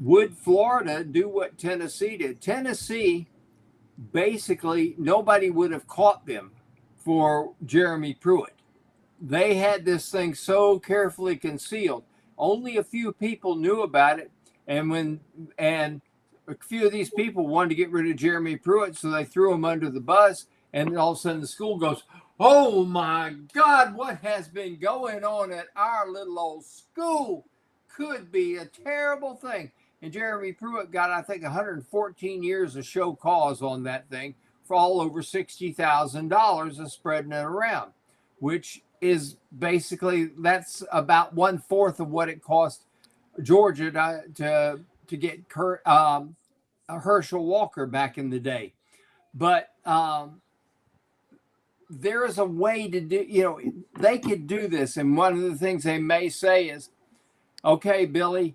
would Florida do what Tennessee did? Tennessee, basically, nobody would have caught them for Jeremy Pruitt. They had this thing so carefully concealed. Only a few people knew about it, and a few of these people wanted to get rid of Jeremy Pruitt, so they threw him under the bus, and then all of a sudden the school goes, "Oh my God, what has been going on at our little old school could be a terrible thing." And Jeremy Pruitt got, I think, 114 years of show cause on that thing for all over $60,000 of spreading it around, which is basically, that's about 1/4 of what it cost Georgia to get Herschel Walker back in the day. But there is a way to do, they could do this. And one of the things they may say is, okay, Billy,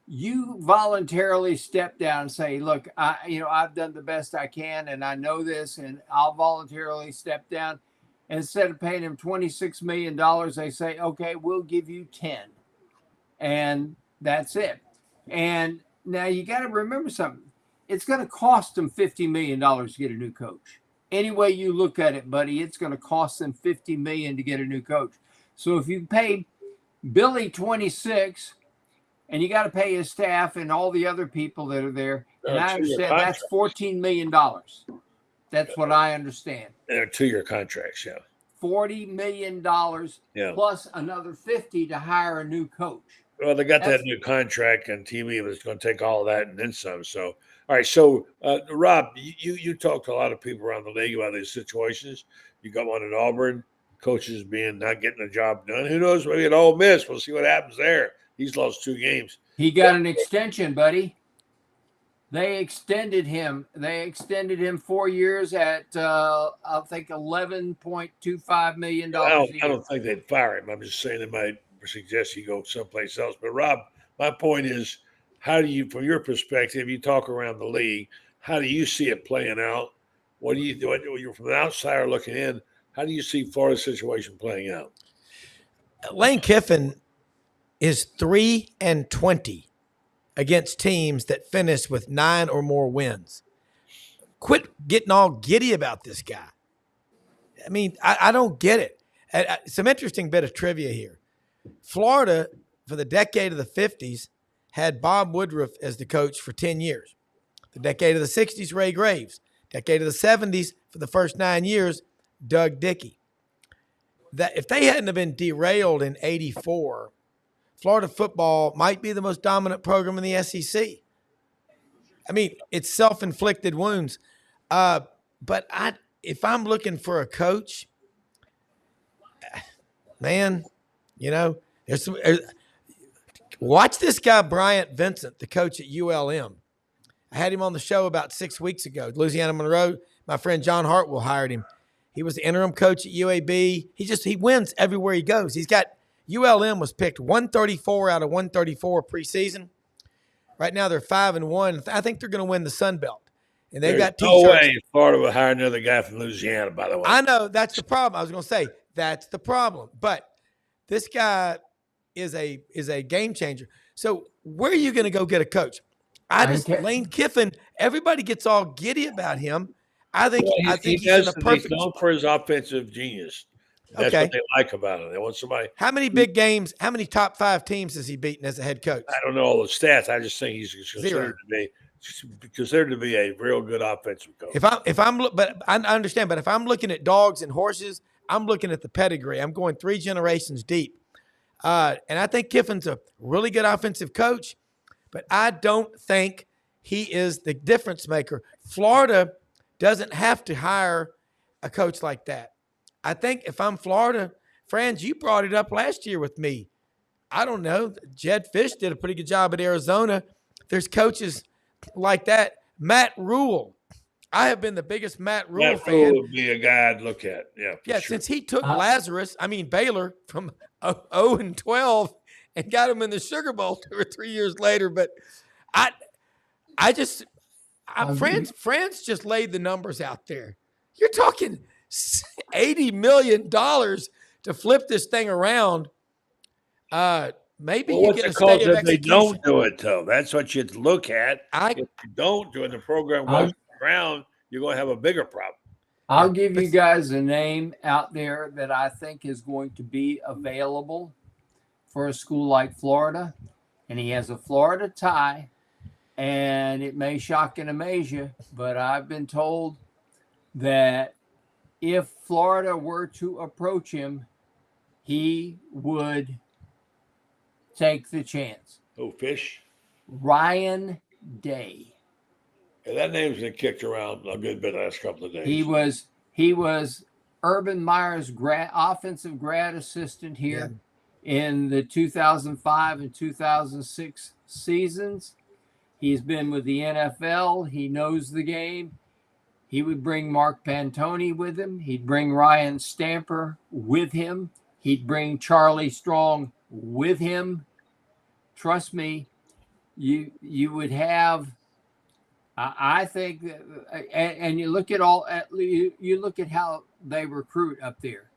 you voluntarily step down and say, look, I've done the best I can, and I know this, and I'll voluntarily step down. Instead of paying him $26 million, they say, okay, we'll give you 10. And that's it. And now you got to remember something. It's going to cost them $50 million to get a new coach. Any way you look at it, buddy, it's going to cost them $50 million to get a new coach. So if you pay Billy 26, and you got to pay his staff and all the other people that are there, and I understand that's $14 million. That's what I understand. They're 2-year contracts, yeah. $40 million plus another 50 to hire a new coach. Well, they got that new contract on TV, but it's going to take all of that and then some. So, all right. So, Rob, you talk to a lot of people around the league about these situations. You got one in Auburn, coaches not getting the job done. Who knows? Maybe at Ole Miss. We'll see what happens there. He's lost 2 games. He got an extension, buddy. They extended him. 4 years at, I think, $11.25 million. I don't think they'd fire him. I'm just saying they might suggest he go someplace else. But, Rob, my point is, how do you, from your perspective, you talk around the league, how do you see it playing out? What do you do? You're from an outsider looking in. How do you see Florida's situation playing out? Lane Kiffin is 3-20 against teams that finish with 9 or more wins. Quit getting all giddy about this guy. I mean, I don't get it. Some interesting bit of trivia here. Florida, for the decade of the 50s, had Bob Woodruff as the coach for 10 years. The decade of the 60s, Ray Graves. Decade of the 70s, for the first 9 years, Doug Dickey. That if they hadn't have been derailed in 84, Florida football might be the most dominant program in the SEC. I mean, it's self-inflicted wounds. But if I'm looking for a coach, man, there's some. Watch this guy, Bryant Vincent, the coach at ULM. I had him on the show about 6 weeks ago. Louisiana Monroe, my friend John Hartwell hired him. He was the interim coach at UAB. He wins everywhere he goes. ULM was picked 134 out of 134 preseason. Right now they're 5-1. I think they're going to win the Sun Belt. And they've got no T-shirts. way Florida would hire another guy from Louisiana, by the way. I know that's the problem. I was going to say that's the problem. But this guy is a game changer. So where are you going to go get a coach? Lane Kiffin. Everybody gets all giddy about him. I think he's in the perfect. He's known for his offensive genius. That's what they like about him. They want somebody. How many big games? How many top 5 teams has he beaten as a head coach? I don't know all the stats. I just think he's considered to be a real good offensive coach. But I understand. But if I'm looking at dogs and horses, I'm looking at the pedigree. I'm going 3 generations deep, and I think Kiffin's a really good offensive coach. But I don't think he is the difference maker. Florida doesn't have to hire a coach like that. I think if I'm Florida, Franz, you brought it up last year with me. I don't know. Jed Fish did a pretty good job at Arizona. There's coaches like that. Matt Rule. I have been the biggest Matt Rule fan. Matt Rule would be a guy I'd look at. Yeah, sure. Since he took Baylor from 0-12 and got him in the Sugar Bowl 2 or 3 years later. But Franz just laid the numbers out there. You're talking $80 million to flip this thing around. Maybe you get a state of execution. They don't do it, though. That's what you'd look at. If you don't do it, the program goes around, you're going to have a bigger problem. I'll give you guys a name out there that I think is going to be available for a school like Florida, and he has a Florida tie, and it may shock and amaze you, but I've been told that if Florida were to approach him, he would take the chance. Oh, Fish? Ryan Day. Yeah, that name's been kicked around a good bit the last couple of days. He was Urban Meyer's offensive grad assistant here in the 2005 and 2006 seasons. He's been with the NFL. He knows the game. He would bring Mark Pantoni with him. He'd bring Ryan Stamper with him. He'd bring Charlie Strong with him. Trust me, you would have. I think, and you look at you look at how they recruit up there.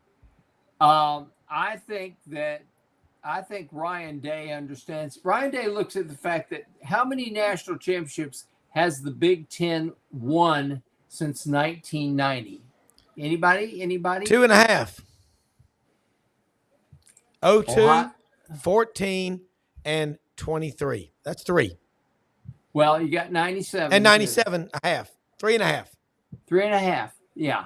I think Ryan Day understands. Ryan Day looks at the fact that how many national championships has the Big Ten won since 1990? Anybody? 2.5. 02, 14, and 23. That's 3. Well, you got 97. And 97.5. 3.5. 3.5. Yeah.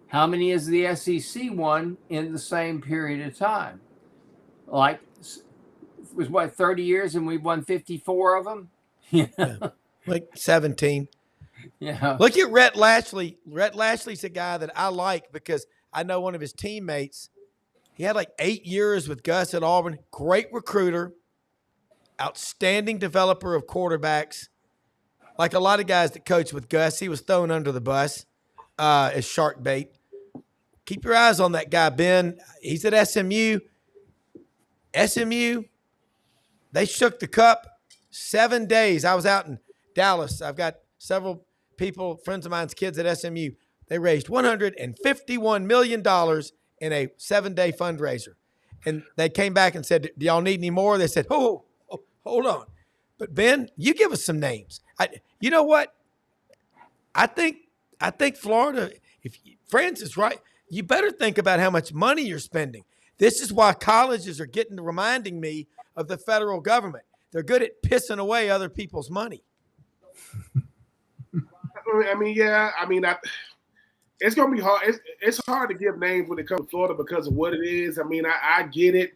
How many has the SEC won in the same period of time? Like, it was 30 years and we've won 54 of them? Yeah. Like 17. Yeah. Look at Rhett Lashley. Rhett Lashley's a guy that I like because I know one of his teammates. He had like 8 years with Gus at Auburn. Great recruiter. Outstanding developer of quarterbacks. Like a lot of guys that coach with Gus, he was thrown under the bus as shark bait. Keep your eyes on that guy, Ben. He's at SMU. SMU, they shook the cup 7 days. I was out in Dallas. I've got several people, friends of mine's kids at SMU. They raised $151 million in a 7-day fundraiser. And they came back and said, do y'all need any more? They said, oh, hold on. But Ben, you give us some names. You know what? I think Florida, if Franz is right, you better think about how much money you're spending. This is why colleges are reminding me of the federal government. They're good at pissing away other people's money. It's going to be hard. It's hard to give names when it comes to Florida because of what it is. I mean, I get it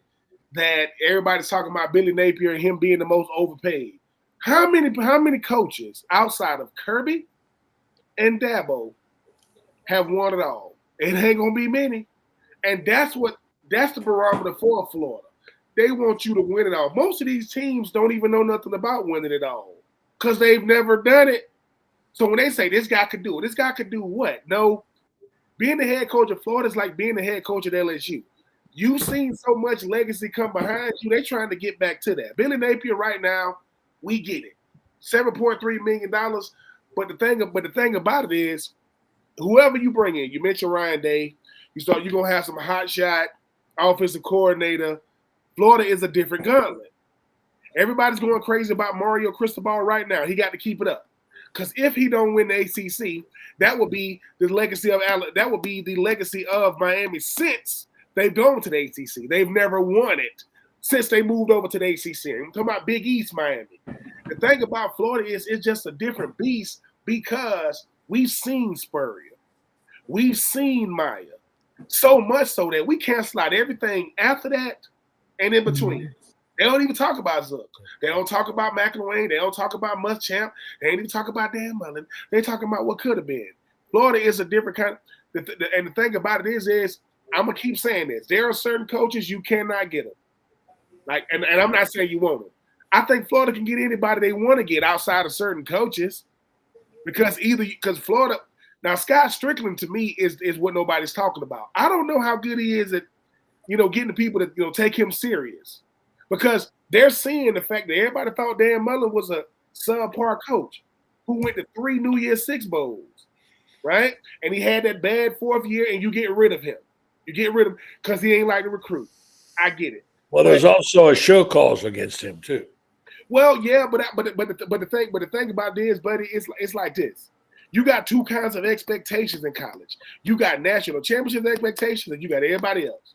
that everybody's talking about Billy Napier and him being the most overpaid. How many coaches outside of Kirby and Dabo have won it all? It ain't going to be many. And that's the barometer for Florida. They want you to win it all. Most of these teams don't even know nothing about winning it all because they've never done it. So when they say this guy could do it, this guy could do what? No, being the head coach of Florida is like being the head coach at LSU. You've seen so much legacy come behind you. They're trying to get back to that. Billy Napier right now, we get it. $7.3 million. But the thing about it is, whoever you bring in, you mentioned Ryan Day, you're going to have some hot shot offensive coordinator. Florida is a different gauntlet. Everybody's going crazy about Mario Cristobal right now. He got to keep it up. Because if he don't win the ACC, that would be the legacy of Miami since they've gone to the ACC. They've never won it since they moved over to the ACC. I'm talking about Big East Miami. The thing about Florida is it's just a different beast because we've seen Spurrier. We've seen Maya. So much so that we can't slide everything after that and in between. They don't even talk about Zook. They don't talk about McElwain. They don't talk about Muschamp. They ain't even talk about Dan Mullen. They're talking about what could have been. Florida is a different kind of and the thing about it is I'm going to keep saying this. There are certain coaches you cannot get them. Like, and I'm not saying you won't them. I think Florida can get anybody they want to get outside of certain coaches because Florida – now, Scott Strickland, to me, is what nobody's talking about. I don't know how good he is at, getting the people to, take him serious. Because they're seeing the fact that everybody thought Dan Mullen was a subpar coach who went to 3 New Year's Six bowls, right? And he had that bad 4th year, and you get rid of him. You get rid of him because he ain't like to recruit. I get it. Well, there's also a show cause against him too. Well, yeah, but the thing about this, buddy, it's like this. You got 2 kinds of expectations in college. You got national championship expectations, and you got everybody else,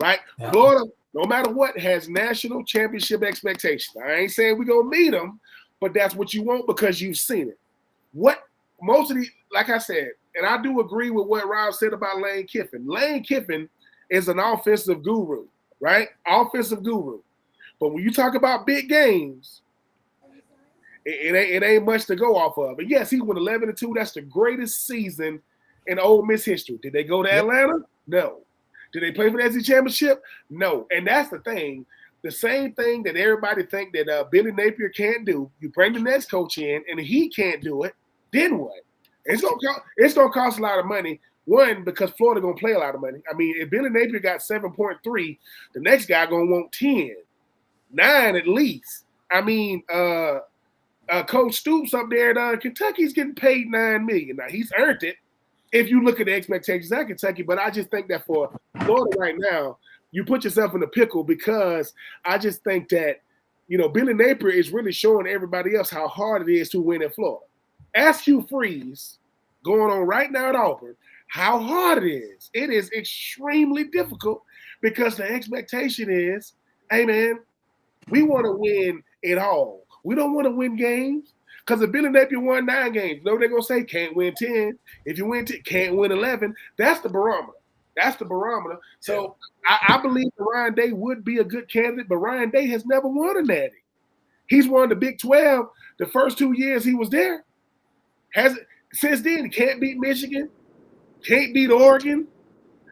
right? Yeah. Florida, no matter what, has national championship expectations. I ain't saying we're going to meet them, but that's what you want because you've seen it. What most of these, like I said, and I do agree with what Rob said about Lane Kiffin. Lane Kiffin is an offensive guru, right? Offensive guru. But when you talk about big games, it ain't much to go off of. And yes, he went 11-2. That's the greatest season in Ole Miss history. Did they go to Atlanta? No. Did they play for the SEC championship? No. And that's the thing. The same thing that everybody think that Billy Napier can't do. You bring the next coach in, and he can't do it. Then what? It's gonna cost a lot of money. One, because Florida gonna play a lot of money. I mean, if Billy Napier got 7.3, the next guy gonna want 10, 9 at least. I mean, Coach Stoops up there at Kentucky's getting paid $9 million. Now he's earned it if you look at the expectations at Kentucky. But I just think that for Florida right now, you put yourself in a pickle because I just think that Billy Napier is really showing everybody else how hard it is to win in Florida. Ask Hugh Freeze going on right now at Auburn how hard it is. It is extremely difficult because the expectation is, hey man, we want to win it all. We don't want to win games because if Billy Napier won 9 games, you know what they're going to say? Can't win 10. If you win 10, can't win 11. That's the barometer. That's the barometer. So I believe that Ryan Day would be a good candidate, but Ryan Day has never won a natty. He's won the Big 12 the first 2 years he was there. Since then, he can't beat Michigan, can't beat Oregon.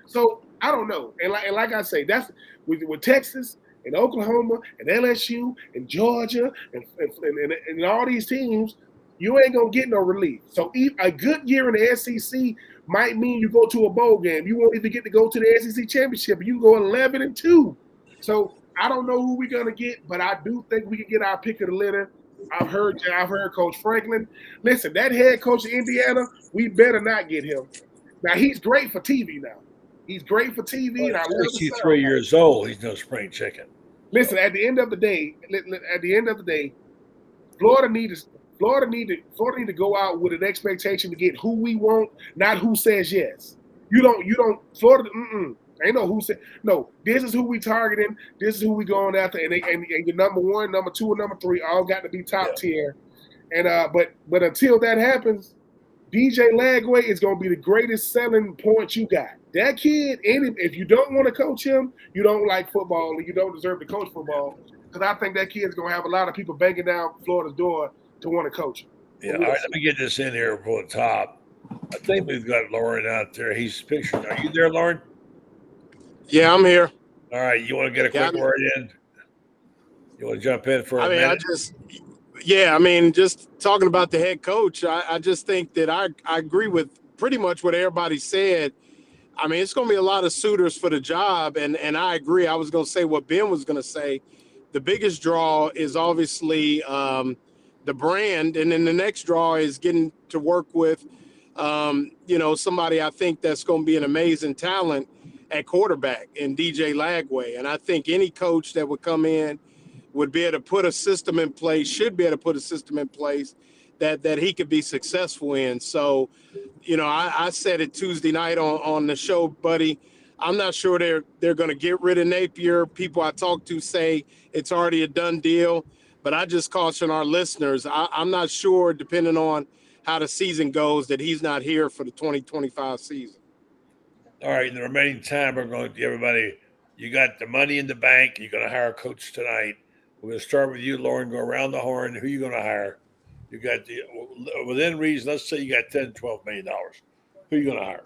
So I don't know. And like I say, that's with Texas and Oklahoma and LSU and Georgia and all these teams, you ain't going to get no relief. So a good year in the SEC might mean you go to a bowl game. You won't even get to go to the SEC championship. You can go 11-2. So I don't know who we're going to get, but I do think we can get our pick of the litter. I've heard Coach Franklin. Listen, that head coach of Indiana, we better not get him. Now, he's great for TV now. He's great for TV. And I love 63 years old. He's no spring chicken. Listen, at the end of the day, Florida need to go out with an expectation to get who we want, not who says yes. You don't. Florida. Ain't no who said no. This is who we targeting. This is who we going after. And your number 1, number 2, and number 3 all got to be top tier. And but until that happens, DJ Lagway is going to be the greatest selling point you got. That kid, if you don't want to coach him, you don't like football, and you don't deserve to coach football. Because I think that kid's going to have a lot of people banging down Florida's door to want to coach him. Yeah, all right, let me get this in here for the top. I think we've got Lauren out there. He's picturing. Are you there, Lauren? Yeah, I'm here. All right, you want to get a quick word in? You want to jump in for a minute? Just talking about the head coach, I just think that I agree with pretty much what everybody said. I mean, it's going to be a lot of suitors for the job, and I agree. I was going to say what Ben was going to say. The biggest draw is obviously the brand, and then the next draw is getting to work with, somebody I think that's going to be an amazing talent at quarterback in DJ Lagway. And I think any coach that would come in would be able to put a system in place, should be able to put a system in place that he could be successful in. So, I said it Tuesday night on the show, buddy. I'm not sure they're going to get rid of Napier. People I talk to say it's already a done deal, but I just caution our listeners. I'm not sure, depending on how the season goes, that he's not here for the 2025 season. All right, in the remaining time, we're going to give everybody, you got the money in the bank. You're going to hire a coach tonight. We're going to start with you, Lauren, go around the horn. Who are you going to hire? You got within reason, let's say you got $10, $12 million. Who are you going to hire?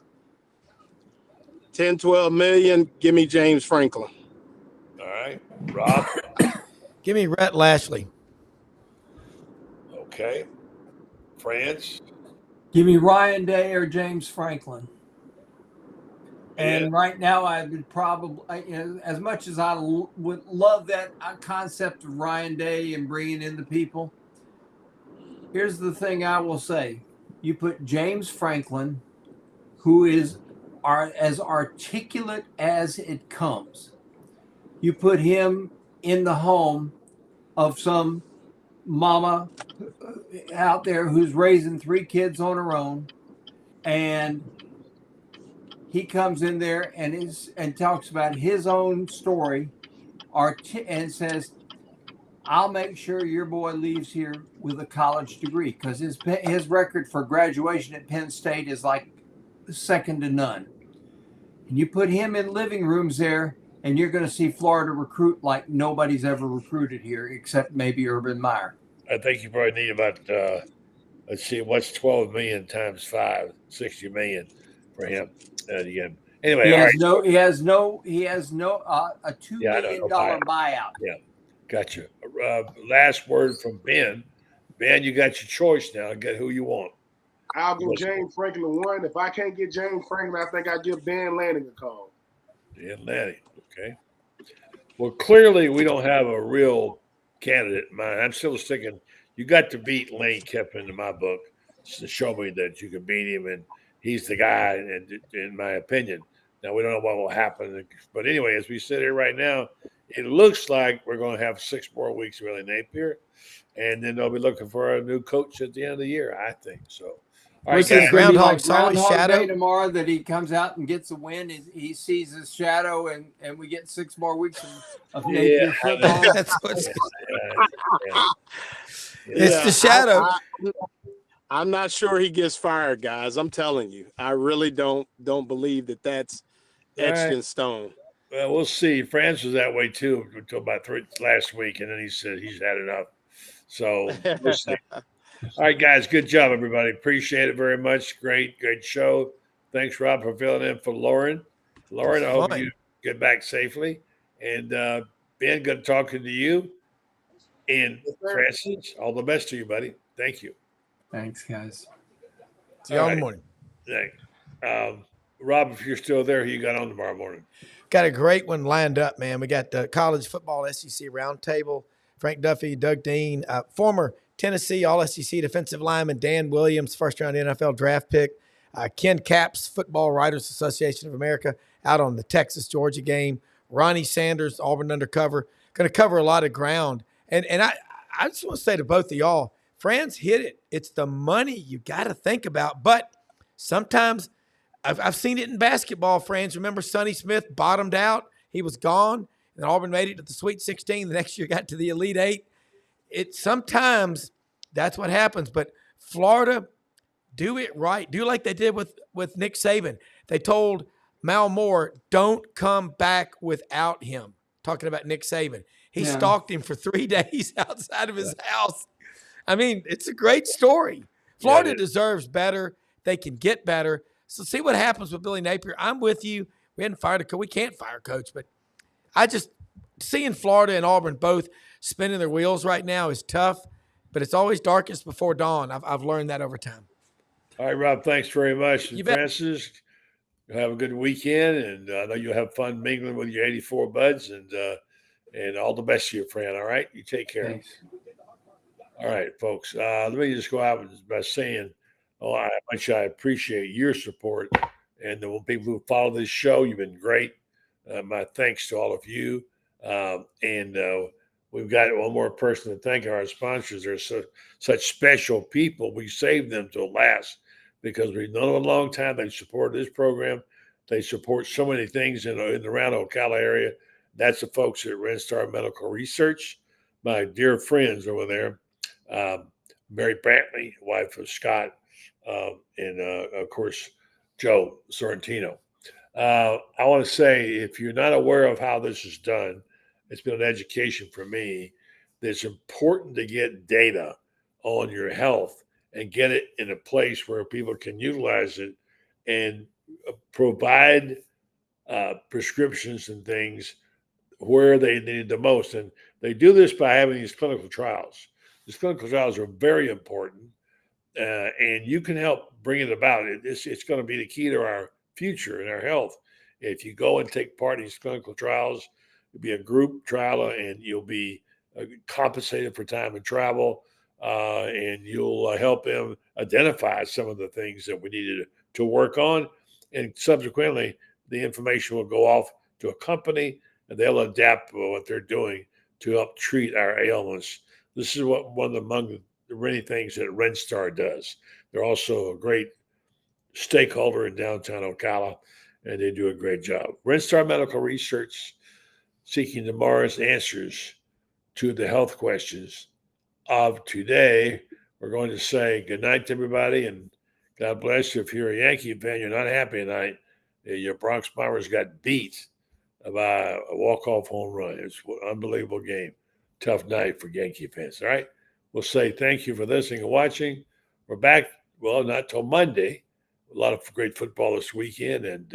10, 12 million. Give me James Franklin. All right. Rob? Give me Rhett Lashley. Okay. Franz? Give me Ryan Day or James Franklin. And right now, I would probably, as much as I would love that concept of Ryan Day and bringing in the people, here's the thing I will say. You put James Franklin, who is as articulate as it comes. You put him in the home of some mama out there who's raising 3 kids on her own, and he comes in there and talks about his own story, and says, "I'll make sure your boy leaves here with a college degree," because his record for graduation at Penn State is like second to none. And you put him in living rooms there, and you're going to see Florida recruit like nobody's ever recruited here, except maybe Urban Meyer. I think you probably need about, let's see, what's 12 million times 5, 60 million for him. Again, anyway, he has no a $2 million buyout. Yeah, gotcha. Last word from Ben. Ben, you got your choice now. Get who you want. I'll give James Franklin 1. If I can't get James Franklin, I think I'll give Dan Lanning a call. Dan Lanning, okay. Well, clearly we don't have a real candidate in mind. I'm still sticking. You got to beat Lane Kiffin in my book to show me that you can beat him, and he's the guy, in my opinion. Now, we don't know what will happen. But anyway, as we sit here right now, it looks like we're going to have 6 more weeks of Billy Napier, and then they'll be looking for a new coach at the end of the year, I think. So, all right, guys. Groundhog saw his shadow Day tomorrow that he comes out and gets a win. He sees his shadow, and we get 6 more weeks of Napier football. That's what's It's the shadow. I'm not sure he gets fired, guys. I'm telling you, I really don't believe that's etched in stone. Well, we'll see. Franz was that way too until about last week, and then he said he's had enough. So we'll see. All right, guys. Good job, everybody. Appreciate it very much. Great show. Thanks, Rob, for filling in for Lauren. Lauren, I hope you get back safely. And Ben, good talking to you. And Francis, all the best to you, buddy. Thank you. Thanks, guys. See y'all in the morning. Thanks. Rob, if you're still there, who you got on tomorrow morning? Got a great one lined up, man. We got the college football SEC roundtable. Frank Duffy, Doug Dean, former Tennessee All-SEC defensive lineman Dan Williams, first-round NFL draft pick. Ken Capps, Football Writers Association of America, out on the Texas-Georgia game. Ronnie Sanders, Auburn Undercover. Going to cover a lot of ground. And I just want to say to both of y'all, Franz hit it. It's the money you got to think about. But sometimes I've seen it in basketball, Franz. Remember Sonny Smith bottomed out? He was gone, and Auburn made it to the Sweet 16. The next year got to the Elite Eight. Sometimes that's what happens. But Florida, do it right. Do like they did with Nick Saban. They told Mal Moore, don't come back without him. Talking about Nick Saban. He stalked him for 3 days outside of his house. I mean, it's a great story. Florida deserves better. They can get better. So see what happens with Billy Napier. I'm with you. We hadn't fired a coach. We can't fire a coach, but I just seeing Florida and Auburn both spinning their wheels right now is tough, but it's always darkest before dawn. I've learned that over time. All right, Rob, thanks very much. You And bet. Francis, have a good weekend, and I know you'll have fun mingling with your 84 buds, and all the best to you, friend. All right, you take care. Thanks. All right, folks. Let me just go out by saying, how much I appreciate your support, and the people who follow this show. You've been great. My thanks to all of you. And we've got one more person to thank. Our sponsors. They're such special people. We save them till last because we've known them a long time. They support this program. They support so many things in the around Ocala area. That's the folks at Red Star Medical Research. My dear friends over there, Mary Brantley, wife of Scott, and of course, Joe Sorrentino. I want to say, if you're not aware of how this is done, it's been an education for me. It's important to get data on your health and get it in a place where people can utilize it and provide prescriptions and things where they need it the most. And they do this by having these clinical trials. These clinical trials are very important, and you can help bring it about. It's going to be the key to our future and our health. If you go and take part in these clinical trials, it'll be a group trial, and you'll be compensated for time and travel, and you'll help them identify some of the things that we needed to work on. And subsequently, the information will go off to a company, and they'll adapt what they're doing to help treat our ailments. This is one among the many things that Red Star does. They're also a great stakeholder in downtown Ocala, and they do a great job. Red Star Medical Research, seeking tomorrow's answers to the health questions of today. We're going to say good night to everybody, and God bless you. If you're a Yankee fan, you're not happy tonight. Your Bronx Bombers got beat by a walk-off home run. It's an unbelievable game. Tough night for Yankee fans. All right. We'll say thank you for listening and watching. We're back, well, not till Monday. A lot of great football this weekend, and